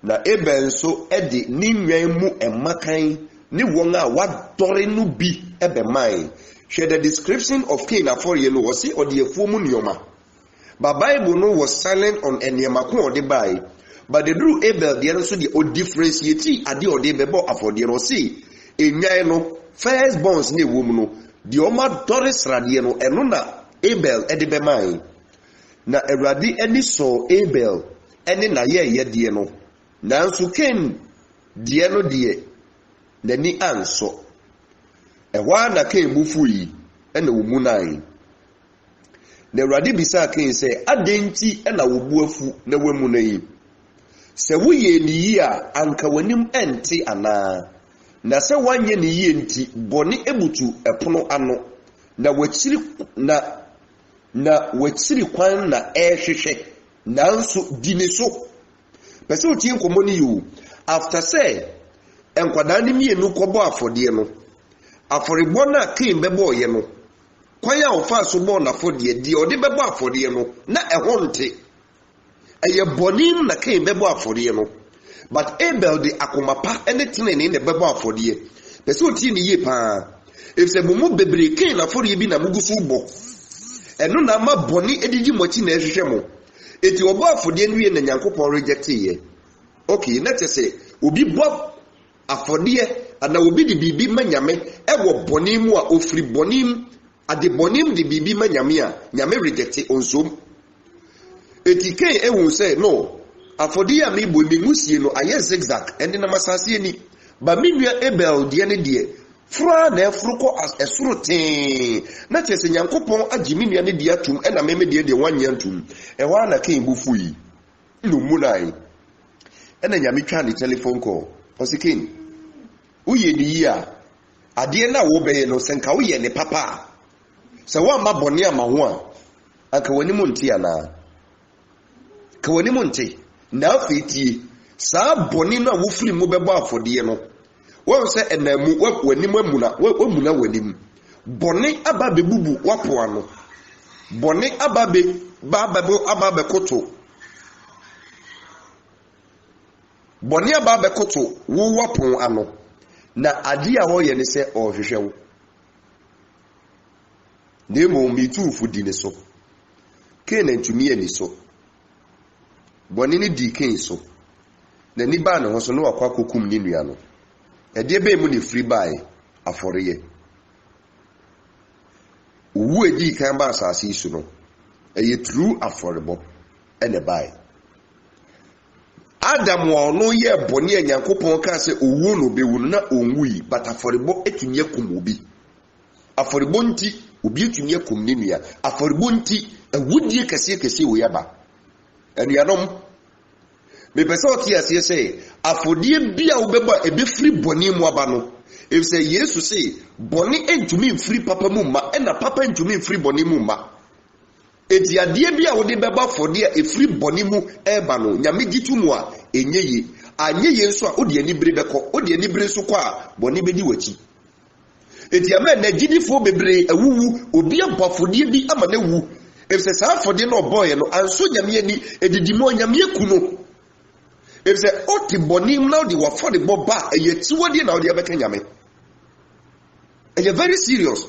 Na Abel nso ɛde ne nwan mu ɛmakan ne wɔn a wadɔre no bi ɛbɛman. Hwɛ the description of Cain afɔreɛ no wɔsi ɔde afuo mu nneɛma. But Bible no was silent on nneɛma ko ɔde bae. But the true Abel deɛ nso deɛ o differentiate ade ɔde bɛbɔ afɔreɛ no ɔsi enwan no first borns ne ɛwɔ mu no deɛ ɔma dɔre sradeɛ no ɛno na Abel ɛde bɛman. Na Awurade ani sɔ Abel ɛne na yɛyɛ deɛ no nanso Cain deɛ no deɛ n'ani ansɔ. Ɛhɔ na Cain bufu yi ɛna wɔmu nan. Na Awurade bisa Cain sɛ adɛn nti ɛna wɔbu afu na wɔmu na yi. Sɛ woyɛ ne yi a anka w'anim ɛnte anaa. Na sɛ wanyɛ ne yie nti bɔne ebutu ɛpono ano na wɔkyiri kwan na ɛhwehwɛ nanso di ne so. Pɛsɛ otie nkɔmmɔ ne yi after sɛ nkwadaa ne mmienu kɔbɔ afɔdeɛ no afɔrebɔ na Cain bɛbɔɔyɛ no kwan a ɔfa so bɔɔ n'afɔdeɛ deɛ ɔde bɛbɔ afɔdeɛ no na ɛhɔ nte. Ɛyɛ bɔne na Cain bɛbɔ afɔdeɛ no but Abel de akoma pa ɛne tenene na bɛbɔ afɔdeɛ. Pɛsɛ otie ne yie paa. Efisɛ mo mu bebree Cain afɔdeɛ bi na mugu so bɔ. Ɛno na ma bɔne edidi mo akyi na ɛhwehwɛ mo. Eti ɔbɔ afɔdeɛ no wie na Nyankopɔn reject yɛ. Okay, na kyɛ sɛ obi bɔ afɔdeɛ ana obi de bibi ma Nyame ɛwɔ bɔne mu a ofiri bɔne mu ade bɔne mu de bibi ma Nyame a Nyame reject onsom. Eti Cain ehu sɛ no afɔdeɛ a me bɔ me ngusie no ayɛ zigzag ɛne na masase ani ba me nua Abel deɛ ne deɛ fra na ɛforo kɔ ɛsoro tee na kyɛ sɛ Nyankopɔn agye me nua ne deɛ atum ɛna me deɛ deɛ wanyɛ ntum. Ɛhɔ na Cain bufu yi no mu nan ɛna Nyame twa ne telephone call ɔsɛ Cain woyɛ ne yi a adeɛ na wo bɛyɛ no sɛ nka woyɛ ne papa sɛ woamma bɔne ama ho a anka w'anim nte anaa ka w'anim nte na afei tie saa bɔne no a wofiri mu bɛbɔ afɔdeɛ no wɔn sɛ ɛnamu w'anim amuna w'anim bɔne aba bɛbubu w'apoa no bɔne aba bɛkoto bɔne aba bɛkoto wo w'apon ano na ade a wɔyɛ ne sɛ ɔhwehwɛ wo na mmom mituufo di ne so. Cain ntumi ani so bɔne ne di Cain so na ni baa ne ho so na wakɔ akɔkum ne nua no. Ɛdeɛ bɛn mu ne firi bae afɔreɛ. Owu edi kan ba asase yi so no ɛyɛ true afɔrebɔ ɛna bae. Adam no ye boni Nyankopon ka se owu no be wu na onwui but aforebo etumi akum obi aforebo nti obi etumi akum ne nua aforebo nti awudie kese wo yaba anuanom me pese oti ase se afodie bia wo beba ebefiri boni mu aba no if say Yesu say boni entumi mfiri papa mu ma na papa entumi mfiri boni mu ma eti ade bia wo de beba fodie efiri boni mu eba no nyame gitu mu a enye ye nso a odi ani bere beko odi ani bere so kwa boni bedi wachi eti ama na gidifo bebre awuwu obi abafodie bi ama na wu if say sa fodie no boy no anso nyame ani edidimo nyame kuno if say oti boni now the wa for the boba eyetiwodi na odi abeka nyame eye very serious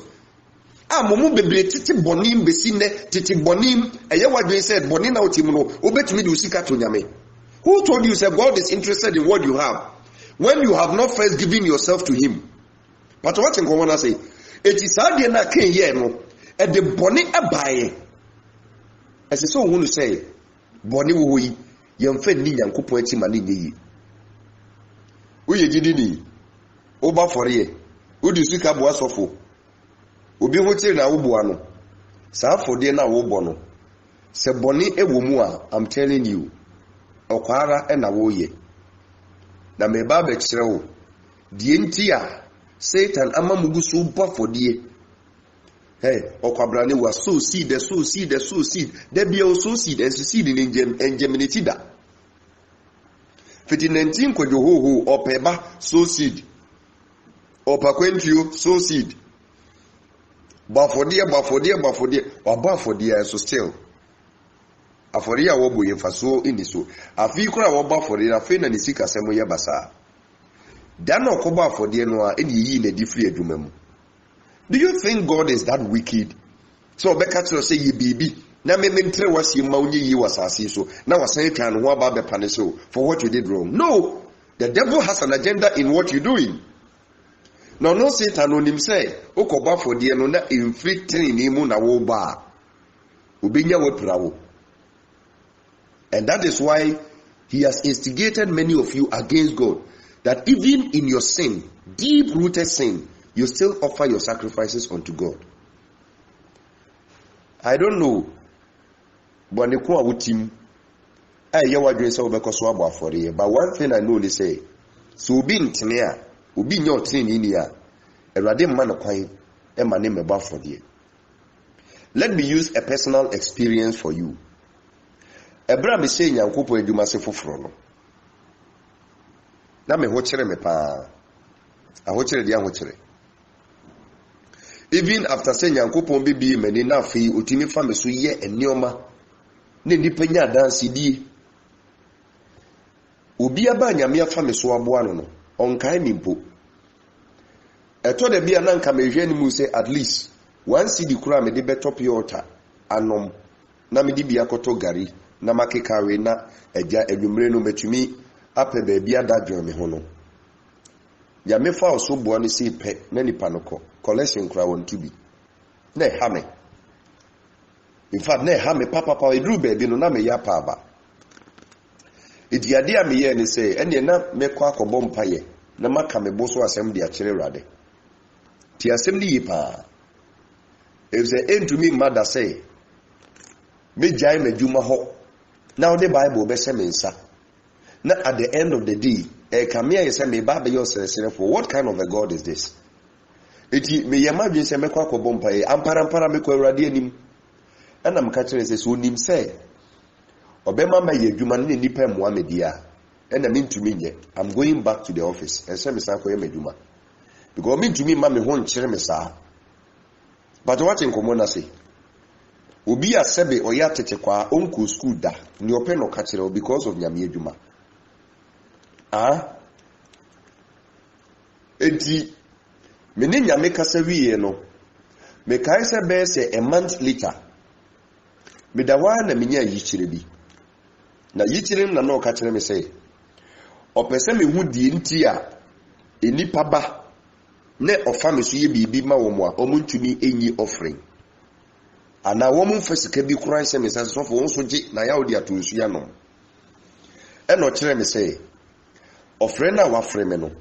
amomu bebre titi boni mbesi ne titi boni eye wadwen said boni na oti mu no obetumi de usika to nyame. Who told you say God is interested in what you have when you have not first given yourself to him? But what in common say it is hard na ken here no e de boni abaye as so who say boni wo yi yemfa ni Nyankopon ati ma ne yi uye gidi ni oba foriye udi sika bo asofo obi ho tire na wo bo ano sa afode na wo bo no se boni ewo mu a I'm telling you okwara na wo ye na me ba be kire wo die ntia Satan ama mugu so bo fodie hey okwabrane wa so seed there be also seed and seed in engeminity da 19 kwadwo ho opeba so seed opa kwentio so seed bafodie so still afori a wo boye faso iniso afi kura wo bafori na fe na ni sika semo ye basa dan okoba afodie no a eni yi na difri adwuma mu. Do you think God is that wicked? So beka to say ye bibi na me mentre wasi ma onye yi wasase so na wasan twan ho aba be pane so for what you did wrong. No, the devil has an agenda in what you doing. No Satan onim say okoba afodie no na inflicting ni mu na wo ba obinya wo prawo. And that is why he has instigated many of you against God, that even in your sin, deep-rooted sin, you still offer your sacrifices unto God. I don't know, but one thing I know they say, so being tenia, ubi nyo tenia, let me use a personal experience for you. Ebra me say Nyankopon adwuma se foforo no na me ho kire me pa aho kire dia ho kire even after say Nyankopon bi mani na afei otimi fa me so ye enioma ne nipa nya dance die obi aba nyame afa me so aboa no onkai ni mpo eto de bia na nka me hwe ni mu say at least one cedi kura me de betop yota anom na me di bia koto gari na makekawe na eja edwumre no metumi ape ba bia dadwo me ho no ya me fa oso bo no si pe na nipa no ko collection kura won to bi na ha me in fact na ha me papa edru ba bi no na me ya pa ba idiade a me ye ni say ene na me kwa akobọ mpaye na maka me bo so asem de a kire rade ti asem ni yipa if say entumi mother say me jai me juma ho now the Bible be say me nsa na at the end of the day come here say me ba be your for what kind of a God is this? Eti me yama dwen say me kwa akobọ mpaye ampara me kwa awurade anim ana me ka kire say so nim say obema ma ye adwuma ne nipa moa me dia ena me ntumi nye I'm going back to the office and say me san koye me adwuma because me ntumi ma me ho nkire me saa but what in common na say obi asebe oya tete kwa onko school da ni open no kachire because of nyame adwuma enti me ne nyame kasa wiye no me kai se be se a month later me da wa na me nya yichire bi na yichire na no kachire me say opese me hu die nti a enipa ba ne ofa me so ye bibi ma wo mo a omuntumi enyi offering ana wo mun fasika bi kuran se me say so fo won so je na ya odi atonsu ya no ɛna ɔkyerɛ me sɛ ɔfrɛ no a wafrɛ me no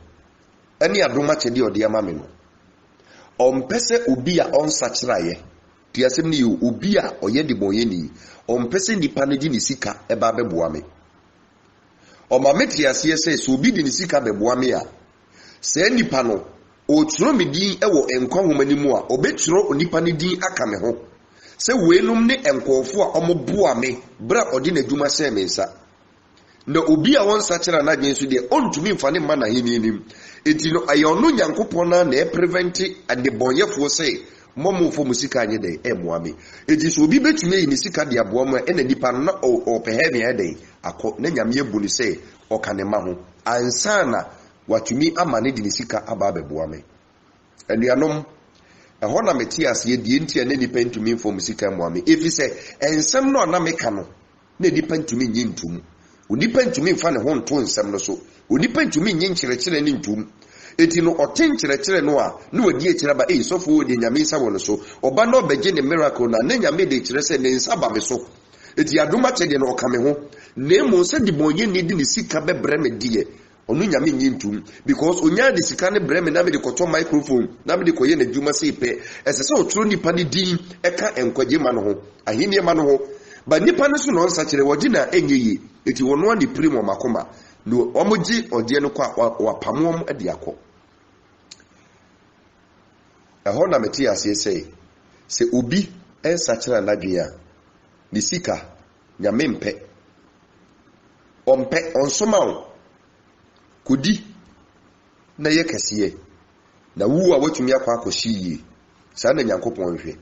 ɛne adoma kyɛde ɔde ama me no ɔmpɛ sɛ obi a ɔnsakyerɛeɛ te asɛm ne yɛ obi a ɔyɛ de bɔnyɛni ɔmpɛ sɛ nipa no de ne sika ɛba bɛboa me ɔma me te aseɛ sɛ sɛ obi de ne sika bɛboa me a saa nipa no ɔtwerɛ me din ɛwɔ nkwa nhoma no mu a ɔbɛtwerɛ nipa no din aka me ho sɛ weinom ne nkɔɔfo a ɔmoboa me bra ɔde n'adwuma hyɛ me nsa na obi a wɔnsakyerɛ n'adwene so deɛ ɔntumi mfa ne mma n'ahenni anim enti no ɛyɛ ɔno Nyankopɔn na ɛprevente adebɔnyɛfoɔ sɛ mmɔmofo mu sika anyɛ dɛn ɛmmoa me enti sɛ obi bɛtumi ayi ne sika de aboa mu a ɛna nipa no na ɔpɛ ha ne ɛdɛn akɔ na Nyame abu no sɛ ɔka ne ma ho ansa na watumi ama ne de ne sika aba abɛboa me anuanom ɛhɔ na mete aseɛ deɛ nti a ne nipa ntumi mfa mu sika mmoa me ɛfiri sɛ ɛnsɛm no a na meka no na nipa ntumi nye ntom onipa ntumi mfa ne ho nto nsɛm no so onipa ntumi nye nkyerɛkyerɛ ne ntom eti no ɔte nkyerɛkyerɛ no a na wadi akyerɛ ba sɔfo de Nyame nsa wɔ no so ɔba na ɔbɛgye ne miracle na ne Nyame de kyerɛ sɛ ne nsa ba me so eti adoma kyɛdeɛ no ɔka me ho na emu sɛ de bɔnyɛni de ne sika bɛbrɛ me deɛ ɔno Nyame nye ntom because onya de sika ne brɛ me na me de kɔtɔ microphone na me de kɔyɛ n'adwuma sɛ pɛ ɛsɛ sɛ ɔtoro nipa ne din ɛka nkwagye ma no ho ahenni ma no ho ba nipa ne so na ɔnsa kyerɛ wɔgye na ɛnyɛ yie eti wɔno ani prim ɔmakoma no ɔmogye ɔdeɛ no kɔ a wapam wɔm de akɔ ɛhɔ na mete aseɛ sɛ obi ɛnsakyerɛ n'adwene a ne sika Nyame mpɛ ɔmpɛ ɔnsoma wo kodi na yɛ kɛseɛ na wu a watumi akɔ akɔhye yie saa na Nyankopɔn hwɛ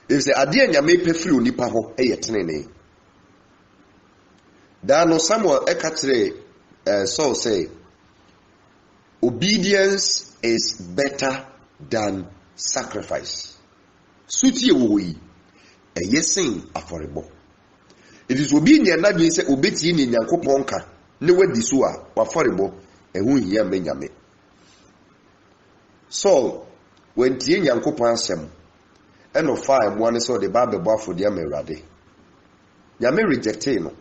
ɛfisɛ adeɛ Nyame pɛ firi onipa hɔ ɛyɛ tenene daa no Samuel ɛka kyerɛ Saul sɛ obedience is better than sacrifice sutie wo yi ɛyɛ sen afɔrebɔ it is obi nyɛ n'adwene sɛ obetie ne Nyankopɔn ka ne wadi so a wafɔrebɔ ɛho hia me Nyame Saul wantie Nyankopɔn asɛm ɛna ɔfaa ɛmoa ne sɛ ɔde ba abɛbɔ afɔdeɛ ama Awurade Nyame rejectee no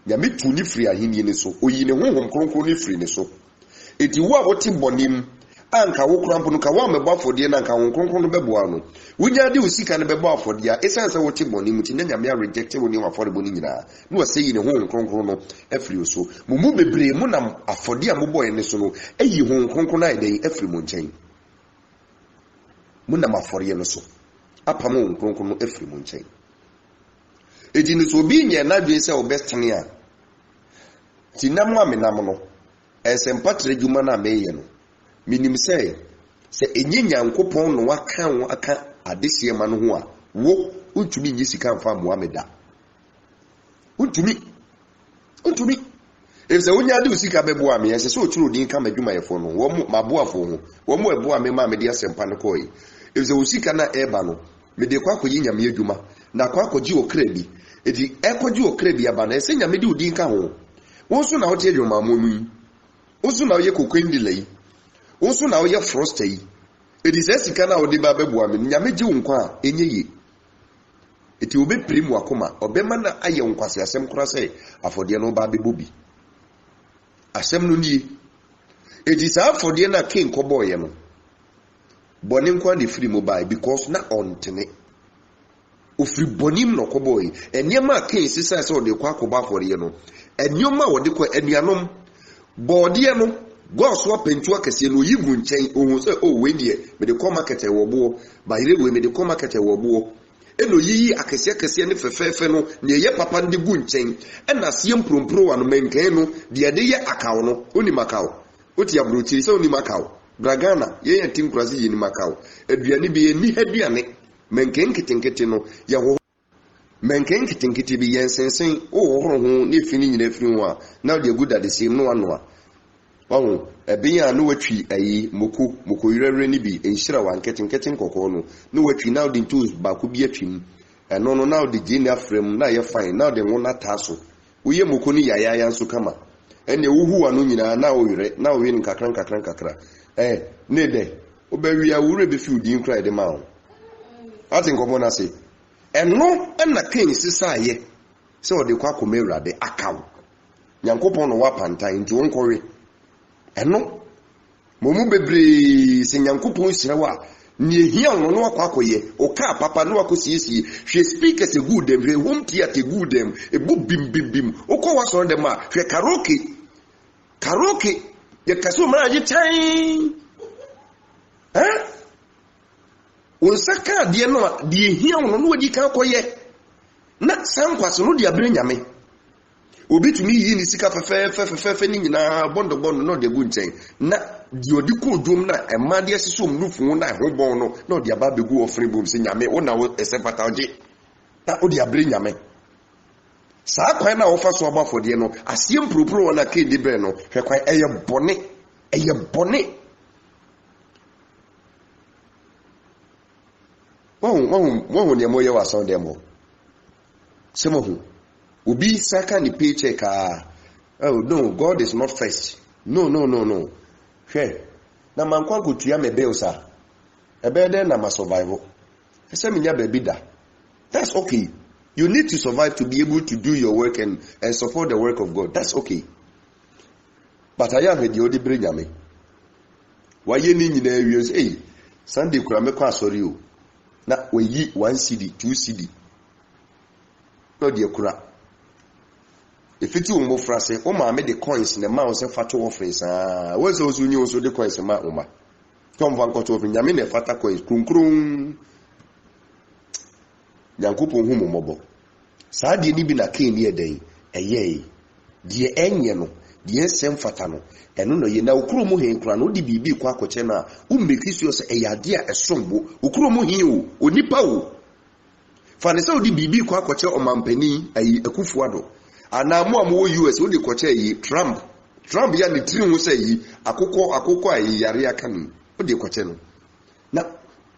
Nyame tu ne firi ahenni ne so oyi ne honhom kronkron ne firi ne so eti wo a wote bɔnem anka wo krampo no ka wo amebɔ afɔdeɛ na anka honhom kronkron no bɛboa no wonya de wo sika no bɛbɔ afɔdeɛ ɛsan sɛ wote bɔnem ti na Nyame a rejectee wo ne afɔrebɔ no nyinaa na wɔsɛ yi ne honhom kronkron no afiri so mu bebree mu nam afɔdeɛ a mobɔɛ ne so no ayi honhom kronkron a ɛdɛn afiri mu nkyɛn mu nam afɔreɛ no so apam honhom kronkron no afiri mu nkyɛn edi no so obi nyɛ n'adwene sɛ ɔbɛstene a ti nam a menam no ɛsɛmpatre dwuma na meyɛ no minim sɛ enye Nyankopɔn no waka wo aka adesie ma no ho a wo untumi nyi sika mfa Muhammad da untumi efisɛ wonya de sika bɛboa me ɛsɛ sɛ oturo din ka madwumayɛfo no wo maboafo ho wo mo ɛboa me ma me de asɛmpa no kɔe efisɛ wo sika na ɛba no me de kwa akɔyi Nyame adwuma na kwa akɔgye okra bi eti ɛkɔgye okra bi aba na ɛsɛ Nyame de odin ka ho wo so na wote adwuma mo mu wo so na woyɛ kokwendila yi wo so na woyɛ frosta yi eti sɛ sika na wode ba bɛboa me Nyame gye wo nkwa a enye ye eti obɛpire mu akoma ɔbɛma na ayɛ nkwase asɛm kora sɛ afɔdeɛ no ba bɛbɔ bi asɛm no nie eti saa afɔdeɛ na king kɔbɔɔyɛ no bɔne nkwa ne firi mu bae because na ɔntene ofiri bɔnim no kɔbɔɔyɛ ɛnneɛma a king sisa sɛ ɔde kɔ akɔbɔ afɔdeɛ no ɛnneɛma a wɔde kɔ anuanom bɔɔdeɛ no gɔɔso apentu akɛseɛ no oyi gu nkyɛn ohun sɛ wei deɛ mede kɔ market ɛwɔ boɔ bayere wei mede kɔ market ɛwɔ boɔ ɛna oyiyi akɛseɛ ne fɛfɛɛfɛ no na ɛyɛ papa no de gu nkyɛn ɛna aseɛ mprompro wa no mankɛn no deɛ de yɛ akaw no onim akaw oti aburokyiri sɛ onim akaw bragana yɛyɛ tim kurase yɛ nim akaw aduane bi yɛni aduane mankɛn nketenkete no yɛho mankɛn nketenkete bi yɛn sensen wohoro ho ne fi ne nyina firi ho a na de gu dadesɛm no anoa wahu ɛbɛn a no watwi ayi moko yirɛrɛ ni bi enhyira wa nketenkete nkɔkɔɔ no no watwi na de tools baako bi atwim ɛno no na de gene afrem na yɛ fine na de ngo na taso woyɛ moko ni yayaya nso kama ɛne wohu wa no nyinaa na oyirɛ na oye nkakra ne de obɛwi a wure be fi udin kra de ma ho ati nkɔmɔ na se ɛno ɛna ken sisaayɛ sɛ ɔde kɔ akɔmɛ Awurade akaw Nyankopɔn no wapantan nti wonkɔwe ɛno momu bebre se Nyankopɔn hyirawa ne hia no no akɔyɛ oka papa no akɔsiesie hwɛ speakers egu dem hwɛ home theater egu dem ebu bim okɔ wasɔre dem a hwɛ karaoke ye kaso mara je tan Unsaka de no de hia no no wadi kan akɔyɛ na sankwaso no de abre nyame obi tumi yi ni sika fefefefefe ni nyina bondo no de gu nkyɛn na di odi ko dwom na emade asisom no fu na hobon no na odi aba begu offering bom se nyame wo na wo esepata oje na odi abre nyame saa kwan na wo fa so abafode no asiem propro na ke di bre no hwɛ kwan ɛyɛ bɔne wo ne mo ye wa so dem bo semo hu Ubi saka ni paycheck oh no, God is not first. No. Hey, na mankwa kutuya me bills ebe na ma survival. Ese minya baby da. That's okay. You need to survive to be able to do your work and support the work of God. That's okay. But I am the odi bring me. Why ye ni nyina awies Sunday kura me kwa sorry o. Na we yi 1 CD, 2 CD. No de kura. If it's you move frase, Oma made the coins in the mouse and fat offerings. Where's those who knew so the coins in my Oma? Come van got over Yamine fata coins, krum. Yankupo humo mobo. Sadi ni bina kin near day, a yea. Dear Enyano, dear Sem Fatano, and no ye now Ukrumu hen crano di bibi kwa kochena, Umbekisios a yadia a sombo, Ukrumu hiu, Unipau. Fanesa di bibi kwa koche o mampeni, a kufuado. Anamu amu US wodi kwache yi Trump ya ni tiri mu say yi akokɔ ayi yare aka ni wodi kwache no na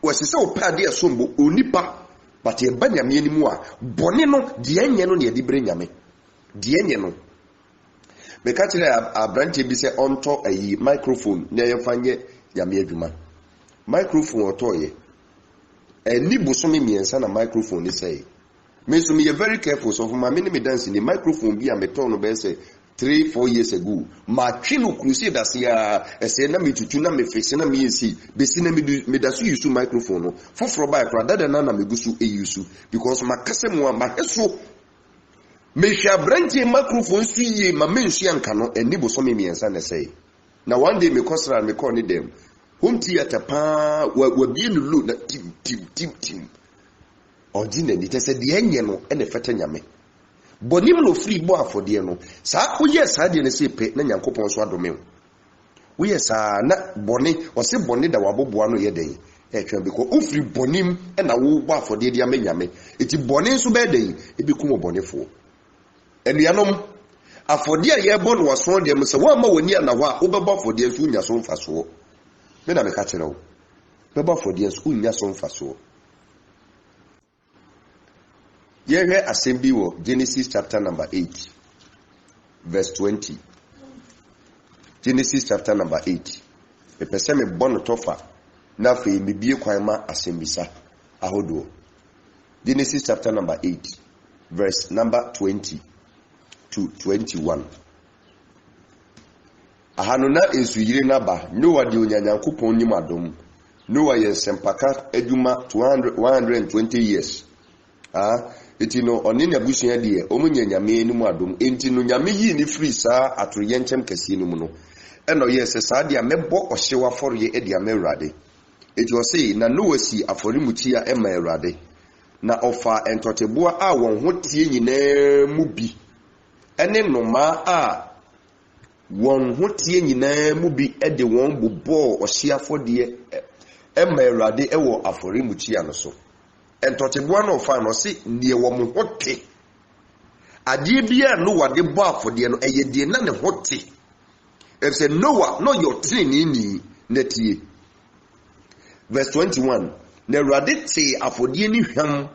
wasisa opade asombo onipa but e banyame animu a bone no de enye no ne de bre nyame de enye no me ka kire abrante bi se onto ayi microphone na ye fanye nyame adwuma microphone otoye eni bosome miensa na microphone ni say me so me very careful so for my mini me dance in the microphone bi am turn no be say 3-4 years ago ma twino crusade asia ese na me tutu na me fixe na me yesi be si na me da so use microphone no for by brother na me gusu use because ma kasem ma heso me hwa branche microphone su ye ma mensu anka no eni bo so me miensa na say na one day me kosra me call ni dem home theater pa wa bi no lu na tim ordinary te se de enye no ene fete nyame bonim no free bo afode no saa oye saa de ne se pe na Nyankopɔn so adome wo ye saa na bone o se bone da waboboa no ye den twa bi ko ofri bonim na wo bo afode de amanyame eti bone so be den e bi kumo bonefo enuanom afode a ye bo no waso de mo se wo ma woni na ho a wo be bo afode so nya so mfaso me na me ka kire wo be bo afode so nya so mfaso. Here assembly wo Genesis chapter number 8 verse 20. Genesis chapter number 8. E pese me bono tofa na fe me bie kwan ma asembisa ahodo. Genesis chapter number 8 verse number 20 to 21. Ahano na ensuyire na ba Noah de onyanyankopon nim adom. Noah ye sempaka adwuma 120 years. Eti no onene abusua de omunya nyame enu mu adom enti no nyame yi ni free saa atoyenchem kase enu mu no eno yes saa de amebɔ ohyewa afɔre e de amewrade eti o sei na no wasi afɔre mutia e ma ewrade na ofa entoteboa a won ho tie nyinaa mu bi ene noma a won ho tie nyinaa mu bi e de won bobɔ ohye afɔde e ma ewrade e wo afɔre mutia no so entoteboa no fa no se nie wo mo hote ade bia no wade bɔ afɔde no eye de na ne hote if say Noah no your training ni netie verse 21 na Awurade te afɔde ni hwam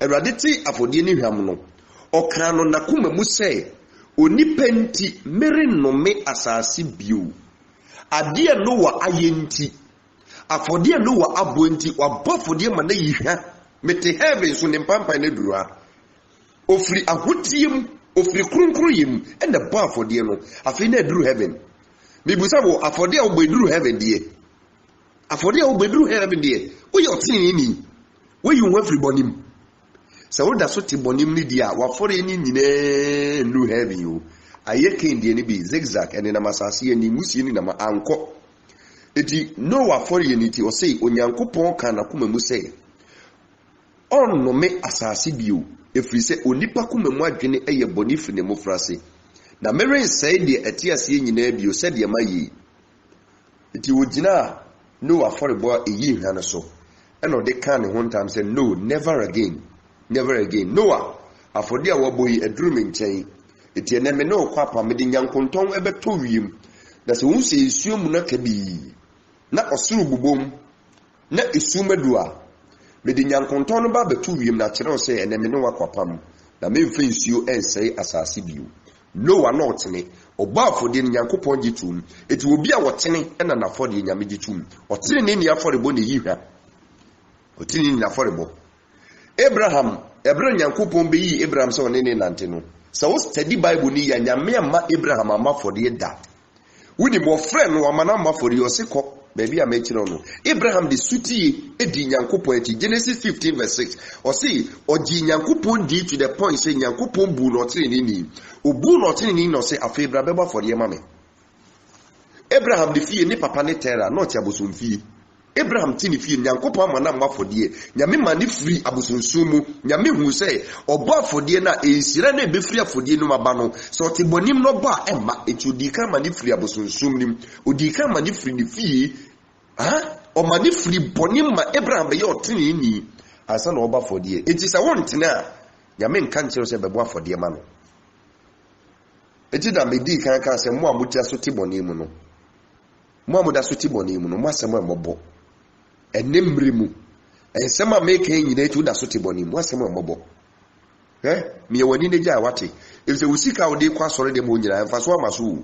Awurade te afɔde ni hwam no ɔkra no nakoma mu sɛ onipa nti mere nnome asase bio ade Noah ayenti afɔde Noah abo nti wabɔ afɔde ma na yihwa mete heaven so ne pampa na durua ofri ahotiem ofiri kronkron yem and the bar for the no afi na duru heaven mebusa wo afode a wo beduru heaven die afode a wo beduru heaven die wo yo tin ni wo yi wo afiri bonim se wo da so ti bonim ni dia wa fore ni nyine nu heaven yo aye ken die ni bi zigzag ene na masase ni musie ni na ma anko eti no wa fore ni ti o sei onyankopon kan na kuma mu sei onno me asase bio efiri se onipa kuma mu adwene eye bonifi ne mofrase na mere say de atiase nyina bio se de mayi eti wogina no aforebo eyi hwan so eno de kan ne hontam say no never again Noah afode a woboyi adurumi nchen eti ene me no kwa pa me de nyankonton ebeto wiem na se won se esuomu na kabi na osuru bubom na esumedua me de nyankonton no ba beto wiem na kire se ene me no akwapam na me mfe nsuo ensei asase bio Noah no tene oba afode ne nyankopon gitum eti obi a wotene na nafode nyame gitum otene ne ni aforebo ne yihwa otene ni aforebo Abraham nyankopon be yi Abraham so ne nante no so wo study Bible ni ya nyame ama Abraham ama fode da wudi mo friend no amana ama fode o se ko baby am ekiro no Abraham de suti edi nyankopon ati Genesis 15 verse 6 o se oji nyankopon di to the point say nyankopon bu no tene ni obu no tene ni no se afa Abraham be ba fode mame Abraham de fie ni papa ne Terah no ti abosom fie Abraham tini fie nyankopon amana mafodie nyame mani free abosonsumu nyame hu se obo afodie na ensira na ebefri afodie no maba no so te bonim no ba ema etudika mani free abosonsum nim odika mani free ni fie o mani free bonim ma Abraham be ye otini ni asa na oba afodie enti sa wontene a nyame nka nkyere se bebo afodie ma no enti da medi kan se mo amutia so te bonim no mo amuda so te bonim no mo asem embobo enemrimu ensema make nyina etu da so te bonim mo asem embobo me wani ne ja wate if se usika ode kwa sore de mo nyina emfaso amaso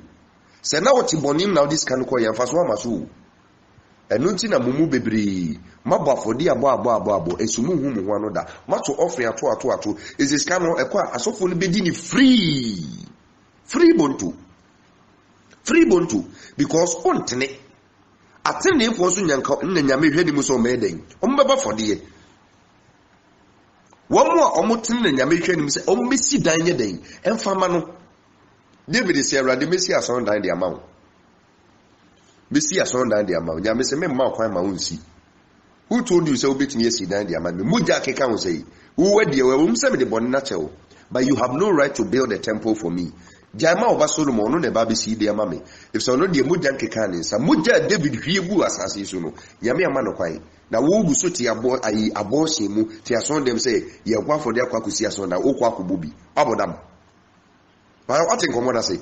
se na wote bonim na odi scan ko ye emfaso amaso enu nti na mumu bebre mabo afodi abo esumu hu mu ho no da mato ofre ato is scan no ekwa asofo no bedi ni free bontu because ontene atene fo so nyanka nna nyame hwedi mu so meden ombeba fodie womo a omotene na nyame hwedi mu se ombesi dan nye den emfama no David se awrade mesi ason dan de amawo nyame se memma kwan ma wonsi who told you say obetini esi dan de amawo muja keka won say wo wadi we won se me de bon na chewo but you have no right to build a temple for me Jama oba Solomon no ne ba be si de ama me if so no de muja nkeka ne nsa muja David hwiegu asase so no nyame ama no kwan na wo gu so ti abo ayi abortion mu ti ason dem say ye kwa for de akwa kusi ason na okwa akobobi abodam ba atin komo da say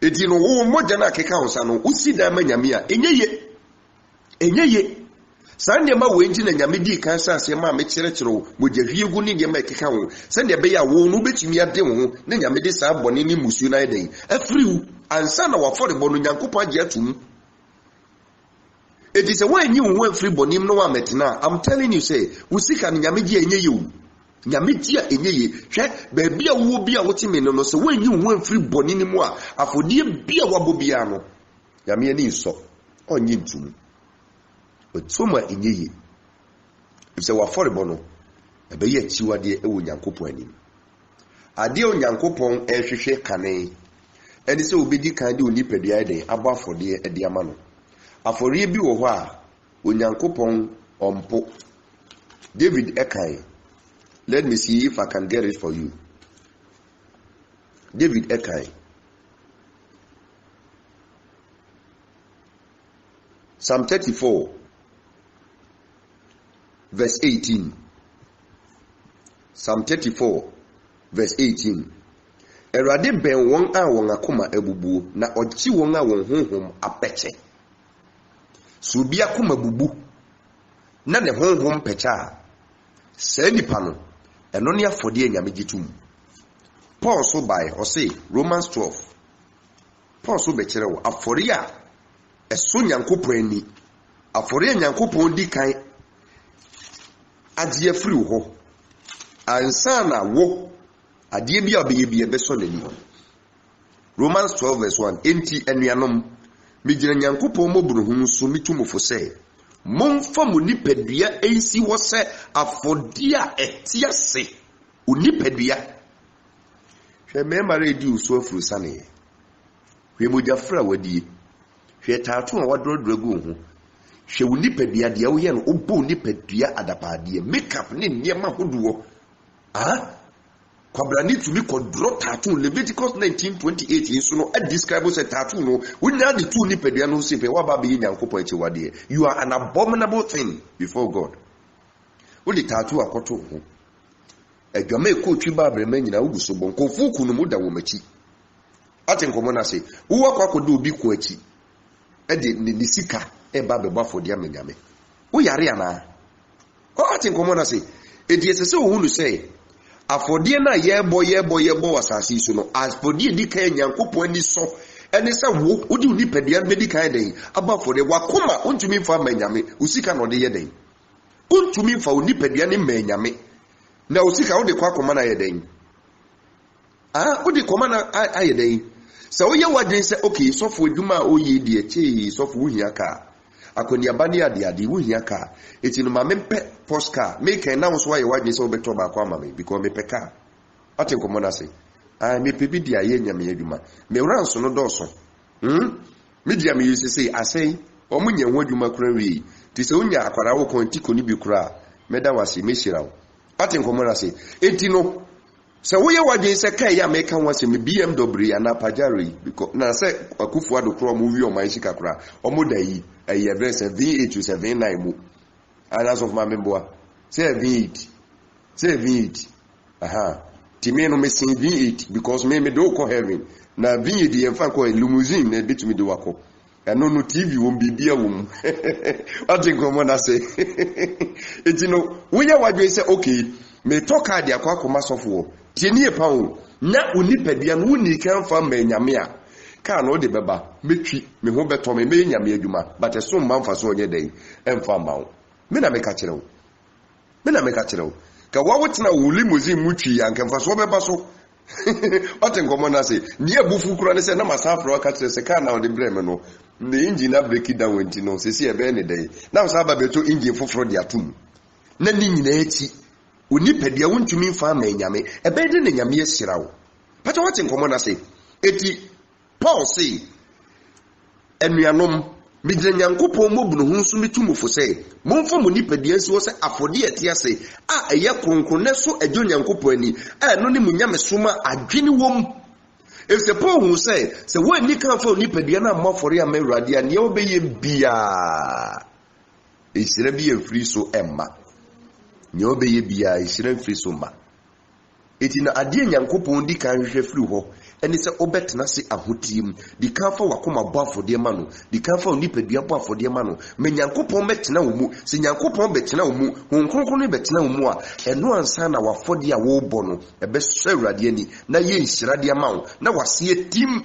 eti no wo muja na keka onsa no usi da ma nyame a enyeye sande ma wenji na nyame di kan sase ma me kyerɛkyerɛw moja hwiegu ni de ma keka ho sande be ya wo no betumi ade ho na nyame de saa bɔne ni musu na eden afriu ansa na wafɔre bɔ no nyankopɔn agye atum edi se wanyi wo afri bɔne no wa metena I'm telling you say usika no nyame gye enye ye nyame gye enye ye hwɛ ba bia wo bia wotime no se wanyi wo afri bɔne ni mu a afodie bia wabɔ bia no nyame ani nso onyi ntum otuma enyeye if se wafɔrebɔ no ebe ye chiwade ewo nyankopɔn anim ade o nyankopɔn ehwehwe kane eni se obedi kan de onipadua eden abo afɔde ede ama no afɔre bi wo hɔ a onyankopɔn ompo David ekai let me see if I can get it for you David ekai Psalm 34 verse 18 Psalm 34 verse 18 Erade ben won a won akoma abubu na ochi won a won honhom apeche so bi akoma bubu na ne honhom peche a se nipa no eno ne afode anyame gitum Paul so by o say Romans 12 Paul so be kire wo afore a eso nyankopon ani afore nyankopon di kan agye free ho ansa na wo Adie bi obeye bi ebeso nani. Romans 12 verse 1. Enti enuanom migire Nyankopon moburu hu so mitumufo se momfa mo nipadua ensi wo se afodi a etia se onipadua hwe mema redi uso afuru sane hwe mojafra wadie hwe taatu a wadrodrogu hu hwe onipadua de wo ye no obo onipadua adapaade makeup ne niema hodowo Kwabrani to be kodro tattoo Leviticus 19:28 so no describe say tattoo no we na the two nipadua no se pe wa ba be Nyankopon echi wade you are an abominable thing before God. Wo the tattoo akoto ho adwama ko twi ba abrema nyina wo guso bon kofu kunu mu da wo machi atenkomo na se wo akwakodo obi ko achi e de ni sika e ba be bafo dia menyame wo yare ana o atenkomo na se e die se wo hunu say afodie na yebo wasasi so no afodie di kan Nyankopon ni so ene se wo odi nipadua be di kan den aba fodie wakoma untumi mfa manyame usika no de ye den untumi mfa nipadua ni manyame na usika wo de kwa koma na ye den wo de koma na aye den se wo ye wadwen se okay sofo adwuma oyi di eche sofo wo hia ka akoni abani ade wo hia ka eti no ma mempe postka make na so aye wadwen se obeto ba kwa mama because me peka ate komo na se me pebi dia ye nyame adwuma me ranso no doso me dia me yesi say asai omunya ho adwuma kura wi ti se unya akwara wo kontiko ni bi kura meda wase me shirawo ate komo na se eti no se wo ye wadwen se kai ya make wase me BMW ana Pajero because na se akufu ado kura mu wi o man shika kura omo da yi aye verse V8 to 79 mu and as of my member say V8 timi no me sin V8 because me do ko heaven na V8 de emfa ko limousine na bitumi do wako eno no TV won bibia won atinko mo na say etino wonya wadwe say okay me talk card akwa sofo tieni epa o na onipadua no woni kan fa manyame a ka no de beba metwi me ho beto me nyame adwuma but eso mmanfa so onye den emfa mawo me na meka kire wo ka wawotena wo limousine mutwi ankamfa so beba so otenkomo na se nie bufu kura ne se na masafro aka kire se ka na de breme no the engine break it down wenti no se se ebe ne den na so aba beto engine foforo de atum na ni nyina echi onipadua wontumi mfa manyame ebe de ne nyame asira wo pata otenkomo na se eti Paul say enuanom migire Nyankopon mobunu hu so mitumufo say momfa mo nipadua si wo say afode etia say a eye kronkron so adwo Nyankopon ani no ne munyame soma adwene wom efse Paul hu say se wo ani kan fa nipadua na mafore ya mawrade ne obeye bia esira bia mfiri so emma ne obeye bia esira mfiri so ma eti na ade Nyankopon di kan hwehwe firi ho eni se obetena se ahotim di kan fa wakoma bo afode ma no di kan fa onipadua bo afode ma no me Nyankopon betena wo mu se Nyankopon betena wo mu honkonkon ne betena wo mu a eno ansa na wafode a wo bo no ebe so awrade ani na ye nsirade ma wo na wase etim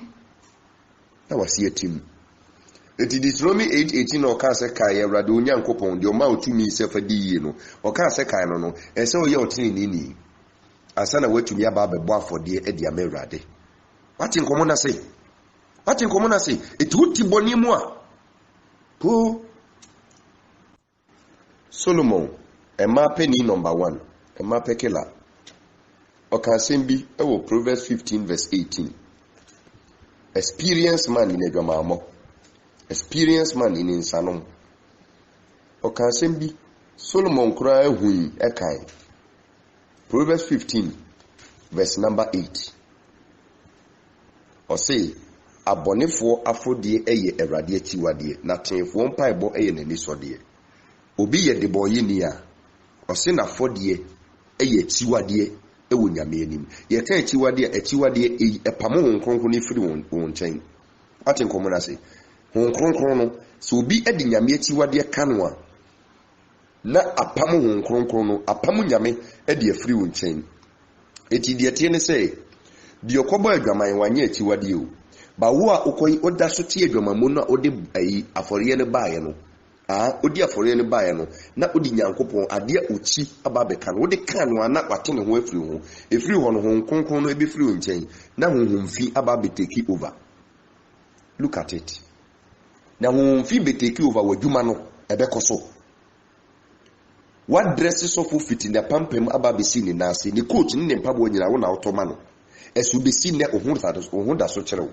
eti Deuteronomy 8:18 o ka se kai awrade Onyankopon de o ma otumi se fa di yi no o ka se kai no ese o ye otini ni asana watumi aba bebo afode e dia mawrade watinkomo na se etuti boni mu a po Solomon emape number 1 emape kela okasembi ewo Proverbs 15 verse 18 experience man in adwamamo experience man in insanom okasembi Solomon kura ehui ekai Proverbs 15 verse number 8 Ose abonefo afodie eye Awurade achiwade na tenfo mpaebo eye nani sode obi ye deboye ni a ose na fodie eye achiwade ewo nyame anim ye kan achiwade epamo honkonkon ni firi won chen atenkomo na se honkonkon no so obi edi nyame achiwade kanwa na apamo honkonkon no apamo nyame edi afiri won chen eti die tie ne se di okobo adwaman wanye achiwade o ba wo a okoyi oda so tie adwamamu na ode ayi aforiye ne baaye no odi afɔre no bae no na odi Nyankopɔn adeɛ uchi aba bɛka no wode ka no ana wate ne ho afiri ho efiri hɔ no ho kronkron no ebefiri wo nkyɛn na honhomfi aba beteki over. Look at it. Na honhomfi beteki over wadwuma no ɛbɛkɔ so. What dresses so for fit in the pampem aba besi ne nase ne coach ne mpabo nyina wo na automa no esu besi ne ohun da so kyerɛw.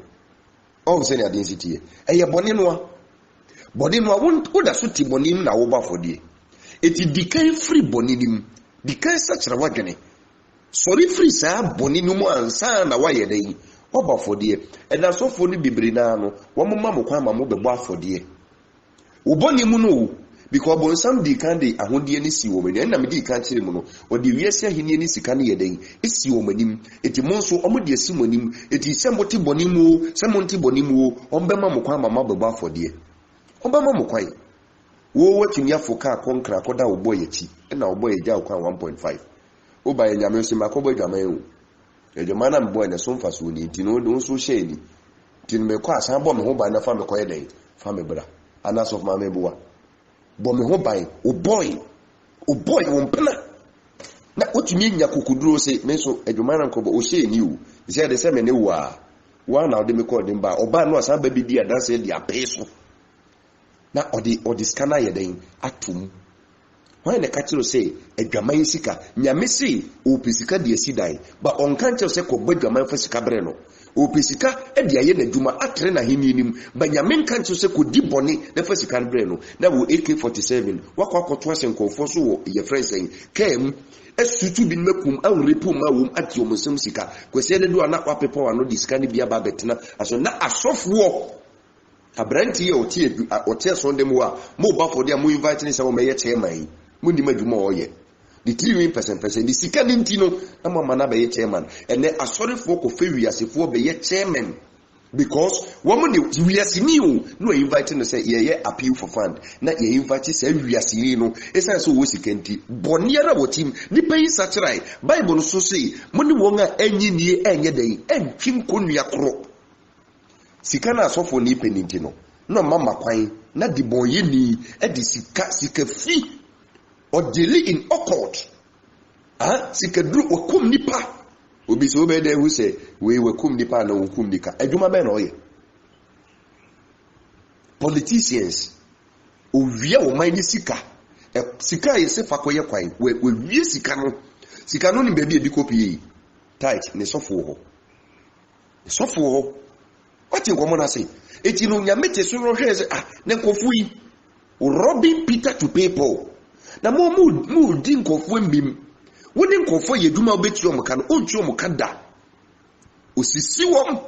All say na density ɛyɛ bɔne no a wo da so ti bɔne na wo ba fodie. Eti dikan free bɔne nim dikan sakyerɛ wadwene. Sorry free saa bɔne no mu ansa na wayɛ dai oba fodie. Ɛda so fo no bibiri na no wo mama mo kwan ma mo bɛbɔ afodie. Wo bɔne mu no because bonsam di kan de ahodie ni si wo mani na me di kan kyerɛ mu no odi wiase ahenie ni sika ne yɛden esi wo manim eti mo nso omo de esi manim eti sɛ mo ti bɔne mu sɛ mo nti bɔne mu ombɛma mo kwan mama bɛbɔ afɔdeɛ ombɛma mo kwan wo watumi afo ka konkra koda wo boy echi na wo boy egya kwan 1.5 wo ba nyame nso makɔbɔ adwaman o adwaman na mboy na so mfa so ni nti no nso hyɛ ni nti me kɔ asan bɔ me ho ba na fa me kɔyɛ dɛn fa me bra anaso ma me boa bɔ me ho ban o boy wo mpena na otumi nya kokuduro se me so adwumana nkɔbɔ o hye ni o se de se me ne wa na ode me kɔ de ba oba no asan ba bi di adanse de apɛ so na odi scanner ye den atum why na kachiro say adwaman sika nyame se o pesika de asidan ba on kan kyerɛ se kɔ badwaman fa sika bre no o pesika e de aye na dwuma atre na heni nim ba nyame kan kyerɛ se kɔ di bɔne na fa sika bre no na wo AK47 wakɔ akɔto asenkɔfo so wo ye friends en kem esutu bi mekum awrepu ma wom ati omsem sika kwese de do ana wapepa wa no di sika ne bia ba betena aso na asɔfoɔ abranti ye otie so ndem wa mo ba for dia mo invite ni se wo meye chairman mo ni madwuma oye the 3% the sika ni ntino na mama na be chairman ene asorefo ko fe wiasefo be chairman because woman ni wiase ni o no invite no say ye appeal for fund na ye invite say wiase ni no esa so wo sika nti boniara wo team ni pay sachirai bible no so say mo ni won a anyi nie enye den entwim konua koro sika na asofo ni peniti no no mama kwan na di bonye ni e di sika fi o deli in occult sika dru wakum nipa obi so be there who say we wakum nipa na wakum nika adwuma be na oye politicians o wia o man ni sika ye se fa koye kwan we wie sika no ni be bi kopi tight ne sofo ho what you come say eti no nyamete so ro hwe say na nkofu yi robbing Peter to people na mo di nkofu mbim woni nkofu ye duma obeti omka no ontu omka da osisi wom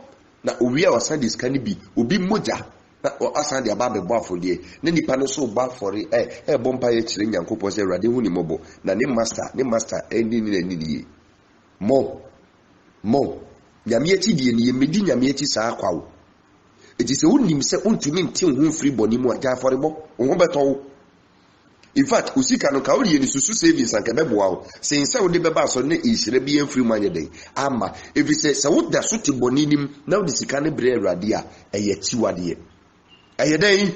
na owia wasan dis kan bi obi moja na asan de aba bebo afodie na nipa no so ba fori bompa ye kire nyankopɔ se Awurade hu ni mobo na ne master eni ni mo nyame ati die ni yemedi nyame ati saa kwawo eti se wonim se ontumi nte ho free boni mu agya afɔrebɔ ho beto in fact usika no ka wo ye ni susu savings anka beboa wo sen se wo de beba so ne ihire bi free mu anye den ama evi se wo da so te boni nim na wo de sika ne bre Awurade a eye tiwade eye den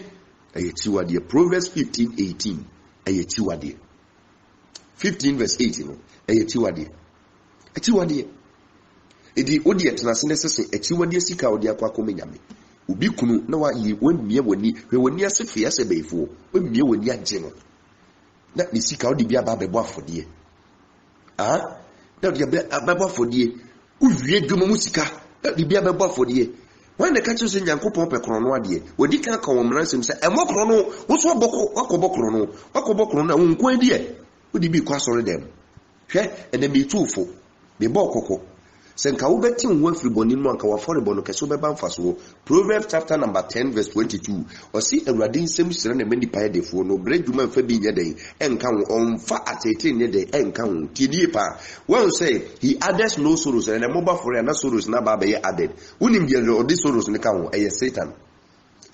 eye tiwade Proverbs 15:18 eye tiwade 15 verse 18 no eye tiwade edi odi etenase ne sese echiwade sika odi akwa komenyame obi kunu na wa yi wamie wani hwe wani asefe ase beifo wamie wani agye no na ni sika odi bia ba bebo afodie na odi bebo afodie uwie dwuma mu sika na odi bia bebo afodie wan de ka kyose Nyankopɔn pe krono ade odi kan ka wo mransem se emo krono wo so boko wakobɔ krono na wonko adie odi bi kwa sore dem hwe ene mi tufo me bɔ kokɔ senka wo beti wo afiri boni no anka wafɔrebɔ no kɛse bɛba mfaso Proverbs chapter number 10 verse 22 osi Awurade nsɛm hyira na mani pae defo no bre dwuma mfa bi nyɛ den enka wo onfa atete nyɛ den enka wo tidie pa when say he adds no sorrows and moba for na sorrows na ba be added unim de odi sorrows ne ka wo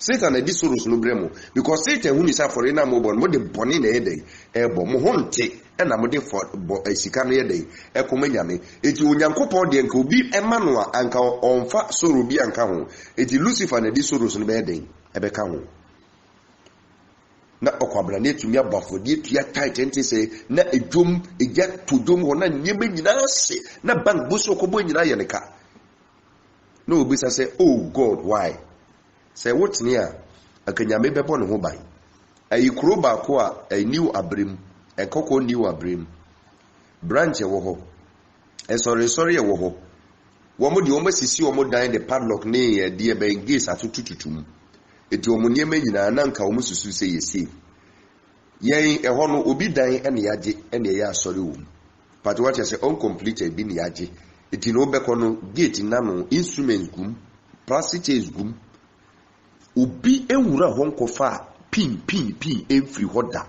Satan edi sorrows no bremo because Satan hu ni sa for na mo bon mo de boni na yɛden ebo mo honte na mo de for sika no yɛden ekoma nyame eti Onyankopɔn de nka obi ema no a anka onfa sorrow bi anka ho eti Lucifer na edi sorrows no be yɛden ebeka ho na okwabra na etumi abafo de etua tight ente se na edwom eja to dom ho na nyema nyina se na bank buso kobo nyina ye neka na obisa say oh God why say what near akanyame bebo no ho ban ayi kuro ba ko a new abrim ekoko new abrim branch wo ho sorry wo ho wo mo de wo masisi wo mo dan the padlock ne de be engage atutututum eti wo mo nyema nyina na nka wo mususu say yesi yen eho no obi dan ene yaje ene ya asori wo but what you say uncompleted bi ne yaje eti no be kono gate na no instruments gum plastics gum obi enwura ho nkofa pin every hoda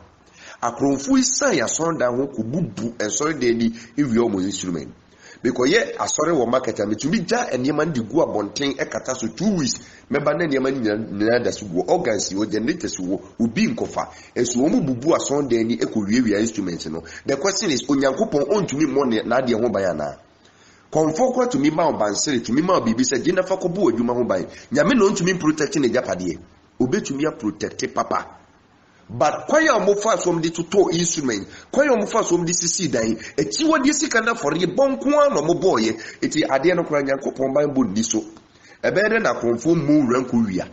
akronfu isa ya sonda ho kububu ensori de ni ewi o mo instrument because ye asori wo market ametumi ja enema ndi gu abonten ekata so 2 weeks meba na enema nyina da so go organs o generators wo obi nkofa enso wo mu bubu asonda ni ekowiewia instrument no the question is onyankopon ontumi mo na de ho bayana konfoko to mi ma obansere to mi ma bibi se gina fa kobo adwuma ho ban nyame no ntumi protect ne japade obetumi a protect papa but kwaya mo fa so mde to instrument kwaya mo fa so mde sisi dan eti wodi sika na for ye bonko an mo boye eti ade no kra nyankopon ban bo ni so ebede na konfo mu ranko wia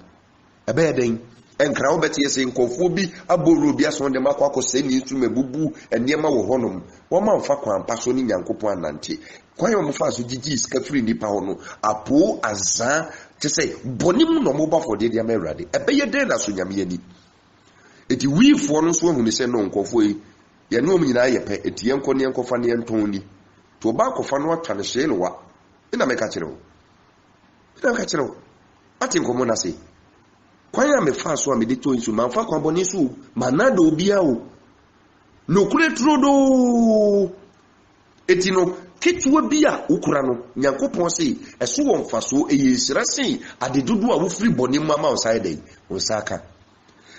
ebede enkra obeti yese nkofo bi aboru bi aso de makwa akose ni instrument bubu enema wo honom wo ma mfa kwan pa so ni nyankopon anante kwaya mo fa so gigi ska free ni pa hono apo azan te say bonim no mo ba for de dia merade ebeye de na so nyame ani eti we for no so hu ni se no nkofo yi ye no nyina ye pe eti yenko ne enkofa ne enton ni to ba kofa no atwa ne hye no wa ina meka kire wo ati nkomo na se kwanya me fa so a me de to nsu man fa kwa boni so manada obia o no kure trodo eti no ketwa bia ukura no nyankopon se eso wo mfa so eyesira se adedudu a wo free boni mama outside dey o saka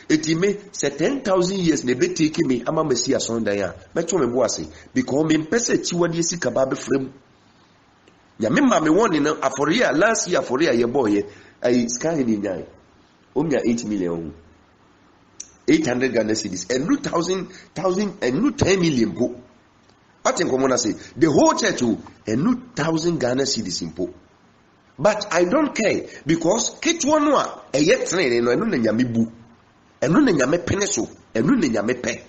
eti me 10,000 years ne be take me ama mesi asonda ya mecho me bo ase because me mpese chiwade sika ba be frem ya me ma me woni no aforia last year aforia ye boye ai sky ni nyai omya 8 million 800 Ghana cedis and 1,000 and 10 million po atin komo na say the whole church and 1,000 Ghana cedis impo but I don't care because ketwa no a eye trene no eno na nyame bu eno na nyame pene so eno na nyame pe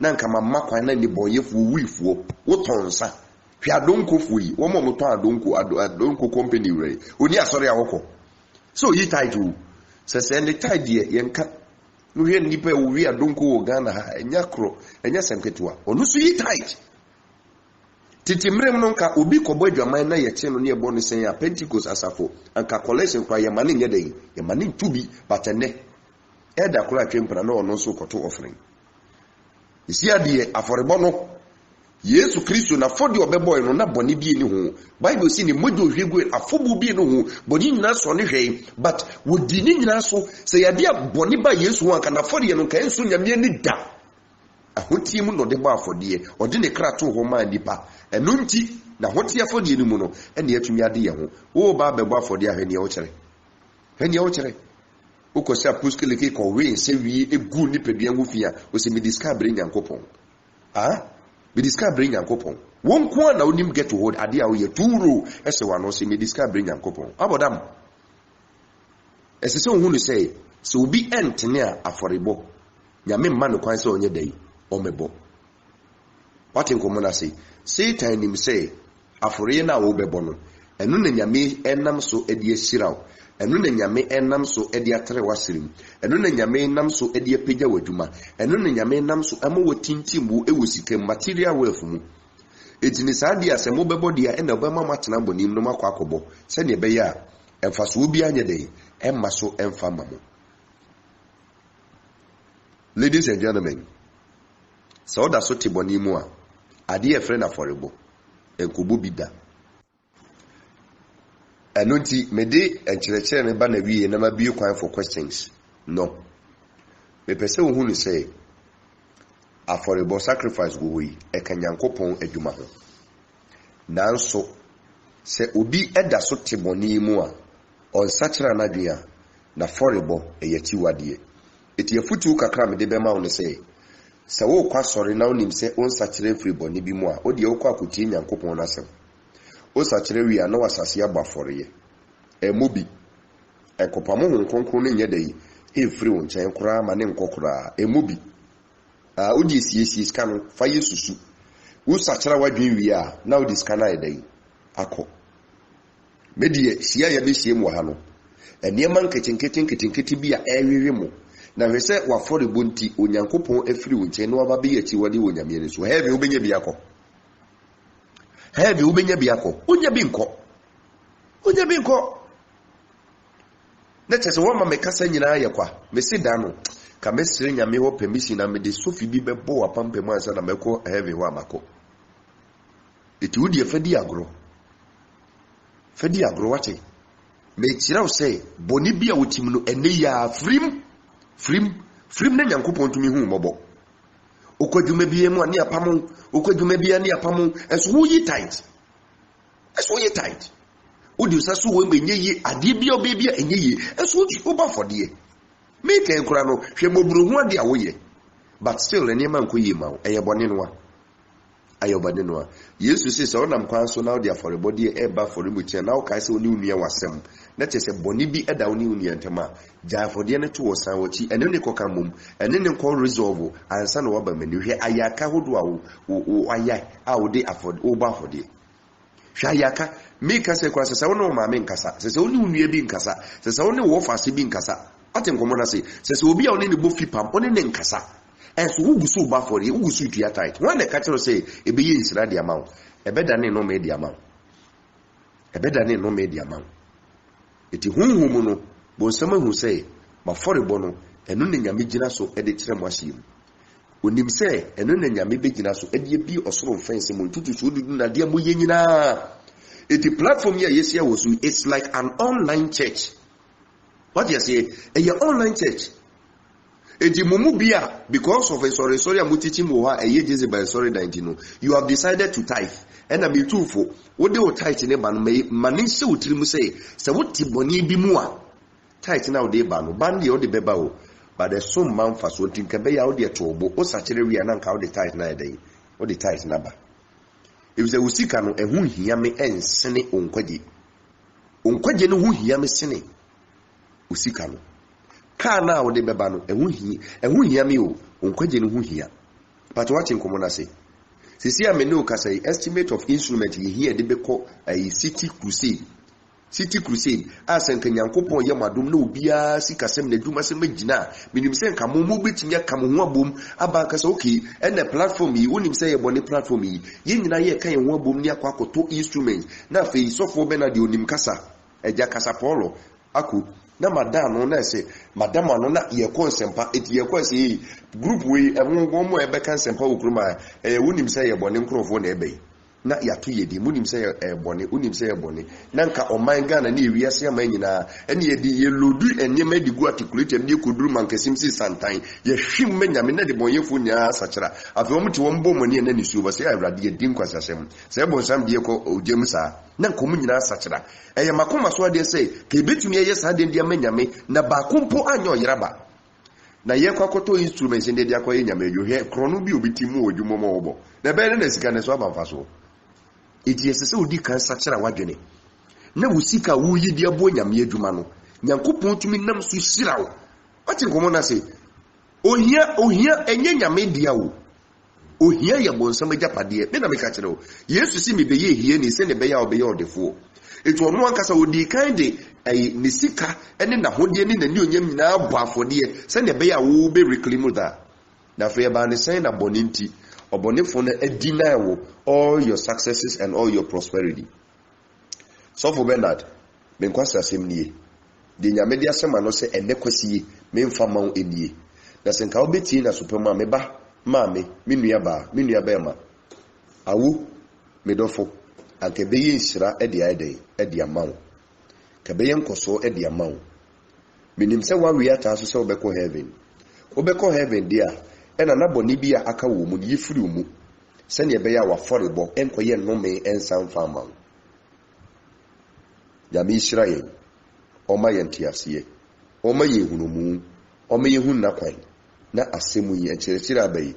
na nka mamma kwan na ni boyefo wifuo wo tonsa hwa donko fuyi wo mo to adonko company we oni asori awoko so yi title se ndi title yenka no hwe nipa wo wi adonko wo Ghana ha enya kro enya semketua onu so yi title titimrem no nka obi kobo adwaman na ye che no ne ebo no sen ya Pentecost asafo anka collection kwa ye mane nye dey ye mane tubi batene eda kura twempana na ono so koto offering isi ade aforebo no Yesu Kristo na fodi obeboy no na boni bi ni ho Bible si ni mojo hwegu afobu bi no ho boni nyina so ne hwei but wodi ni nyina so se yade boni ba Yesu ho aka na fodi no kan so nyame ni da ahotie mu no de ba afodie ode ne krato ho ma nipa eno nti na hotie afodie ni mu no ene atumi ade ye ho wo ba bebo afodie ahwene ye wo kire ukosi apuskele ke ko we se wi egu ni pedua ngufia o se me discover nyankopon me discover nyankopon won ko na onim get to hold ade a wo ye turo ese wa no se me discover nyankopon abodam ese se ohunu se obi entene a aforebo nyame mma no kwan se onye dai omebo watin ko mona se Satan nim se afore na wo bebo no enu na nyame enam so edi asiraw enu na nyame enam so edi atere wasirim enu na nyame enam so edi apagya wadwuma enu na nyame enam so ama watintimbu ewosika material wealth mu etini saadi asemo bebo dia ena obama matena bonim no makwa akobo se ne be ya emfaso obi anya dey emma so emfa mamo. Ladies and gentlemen, so da so tiboni mu a ade e friend aforebo enkobo bida anonti mede enkyerɛkyerɛ ne ba na wie na ma bie kwan for questions no me pese wo hunu say aforebo sacrifice go yi e ka nyankopɔn adwuma ho nanso se obi eda so tiboni mu a on sachira na dua na forebo e yati wade eti afutu kakra me de bema wo ne say se wo kwa sori na onim se on sachire free boni bi mu a o de wo kwa akuti Nyankopɔn na asɛm o sachire wi a na wasase abafore ye emobi ekopamo hon konkro ne nya dai e free won chen kura ma ne nkokura emobi o di siesie ska no fa yesusu wo sachira wadwen wi a na o di ska na dai akọ medie sia ya be sie mu ha no eniema nketenketi bi a ewewe mu na hwese wafore bonti Onyankopɔn afiri wo nche no aba be yachi wade wo nyame ne so heavy obenya bi akọ onya bi nkọ na chese wo ma mekasa nyina ayekwa mesi da no ka mesire nyame ho permission na me de sofi bi bebo apampem ansa na mekọ heavy ho amako eti wodi afadi agro wate me kira wo say boni bia wotim no ene ya frim na Nyankopɔn tumi hu mɔbɔ okwadwuma bia mu ani apam okwadwuma bia ani apam eso wo yi tight odi usaso wo menye yi ade bia obebia enye yi eso wo ba fode me kan kura no hwe moburu hu ade a wo ye but still ene man ko yi ma eye bone no Yesu say so nam kwan so na odi aforebody e ba for mu che na wo kai se oni unua wasem na che se boni bi eda oni unua ntema ja afode ne to wosan wachi ene ne koka mum ene ne ko resolve ansa na wo ba mani hwe ayaka hodo a wo ayai a wo de afode wo ba afode hwe ayaka me ka se kwa se wo ma me nkasa se oni unua bi nkasa se oni wo fase bi nkasa atem komo na se obi a oni ne bofi pam oni ne nkasa enso wugusu ba for you wugusu tua tight when the catcher say e be yisra the amount e be dane no me the amount eti hunhum no bo nsama hu say ma forebo no eno ne nyame gina so e de kire mo ahyem onim say eno ne nyame be gina so e de bi osoro fence mo tutu so dudu na de mo ye nyina eti platform here yesia was it's like an online church. What you say a online church. Eti mumu bia because of a sorry I'm teaching you how a ye Jezebel sorry 19. You have decided to tithe. And I'm too for what they will tithe in a ban may manisha utrim say so what tiboni bi mua tithe now de banu bandi or the bebao but there's some man fast what in Kabe out there to o sachere we ananka how the tithe na day or the tithe number. If the usikano and who hear me and sene unkwaji no who hear me sene usikano. Kana o de beba no ehu hia me o onkwaje no hu hia but watching common say sisi a me no ka say estimate of instrument ye here de beko a city crusade asenka Nyankopon ye madom na obia sikasem na dwuma se magina minim se nka mo betimi aka mo ho abom aba ka say okay and the platform yi wonim say ye bone platform yi ye nyina ye kan ye ho abom ni akwa akoto instrument na fe sofo be na de onim kasa eja kasa Paulo aku na madam no na say madam no na ye konsempa eti ye kwase group we enwo mo ebe kansempa okruma wonim say ye bone nkrofo na ebe na ya to ye di wonim say bone wonim say bone na nka oman Ghana na ewiase ama nyina ene ye di ye lodu enyema di gu articulate am di koduru mankasim si santan ye hwim manyame na de bonyefo nya sachira afi omti wombo moni na nisu ba say awrade ye di nkwasasem say bonsam die ko ogem sa na nkomu nyina sachira eye makoma so ade say ke betumi ye sa de ndi manyame na ba kompo anyo yeraba na ye kwakoto instruments ndi de akoye nyame hwe krono bi obitimu odwumo mo obo na be na sika ne so abanfaso eti yesese odi kan sachira wadwene na wusika wuyi di abo nyame adwuma no Nyankopɔn tumi nam so hirawo ati komo na se ohia enye nyame dia wo ohia ya bonsam agapade me na me ka kire wo Yesu si me beye hie ni se ne beya obeye odefo etu ono ankasa odi kan de ne sika ene na hodie ni nani onyam nyina abo afode se ne beya wo be reclaim that na fe ba ne sen na boninti obonefo na deny wo all your successes and all your prosperity. So for Bernard, me kwasa asem nie. De nyame de asem ano se ene kwasi me mfa mawo enie. Na senka obeti na superma me ba, ma me nua ba ma. Awu me dofo, anke be yinhira e de amawo. Ka be yenkoso e de amawo. Minim se wa wi ata so se obekọ heaven. Obekọ heaven dia ena na boni bia aka wo mu yifiri mu sene be ya wa forebo enkoye nnome ensan fama ya mi Israel o ma ye ntiasie o ma ye hunumu ɔmo yɛhu na kwan na asɛm yi nkyerɛkyerɛ abayi